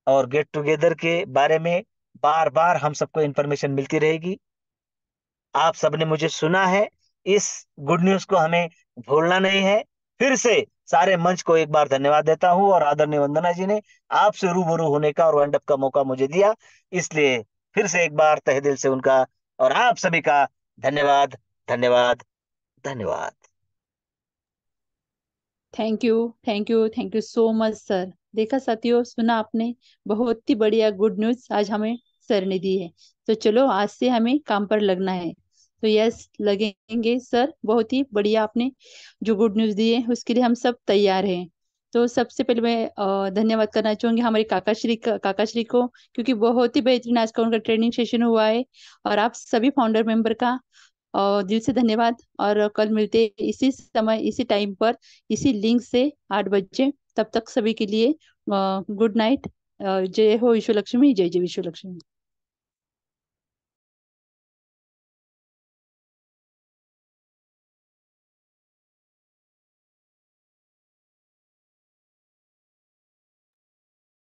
और गेट टुगेदर के बारे में बार बार हम सबको इंफॉर्मेशन मिलती रहेगी। आप सबने मुझे सुना है, इस गुड न्यूज को हमें भूलना नहीं है। फिर से सारे मंच को एक बार धन्यवाद देता हूं, और आदरणीय वंदना जी ने आपसे रूबरू होने का और वाइंड अप का मौका मुझे दिया, इसलिए फिर से एक बार तहे दिल से उनका और आप सभी का धन्यवाद, धन्यवाद, धन्यवाद। Thank you, thank you, thank you so much sir. देखा साथियों, सुना आपने, बहुत ही बढ़िया गुड न्यूज आज हमें सर ने दी है। तो चलो आज से हमें काम पर लगना है। तो यस, लगेंगे सर, बहुत ही बढ़िया आपने जो गुड न्यूज दी है उसके लिए हम सब तैयार हैं। तो सबसे पहले मैं धन्यवाद करना चाहूंगी हमारे काका श्री को, क्योंकि बहुत ही बेहतरीन आज का उनका ट्रेनिंग सेशन हुआ है। और आप सभी फाउंडर मेंबर का दिल से धन्यवाद। और कल मिलते हैं इसी समय, इसी टाइम पर, इसी लिंक से 8 बजे। तब तक सभी के लिए गुड नाइट। जय हो विश्व लक्ष्मी, जय जय विश्व लक्ष्मी।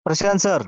प्रशांत सर।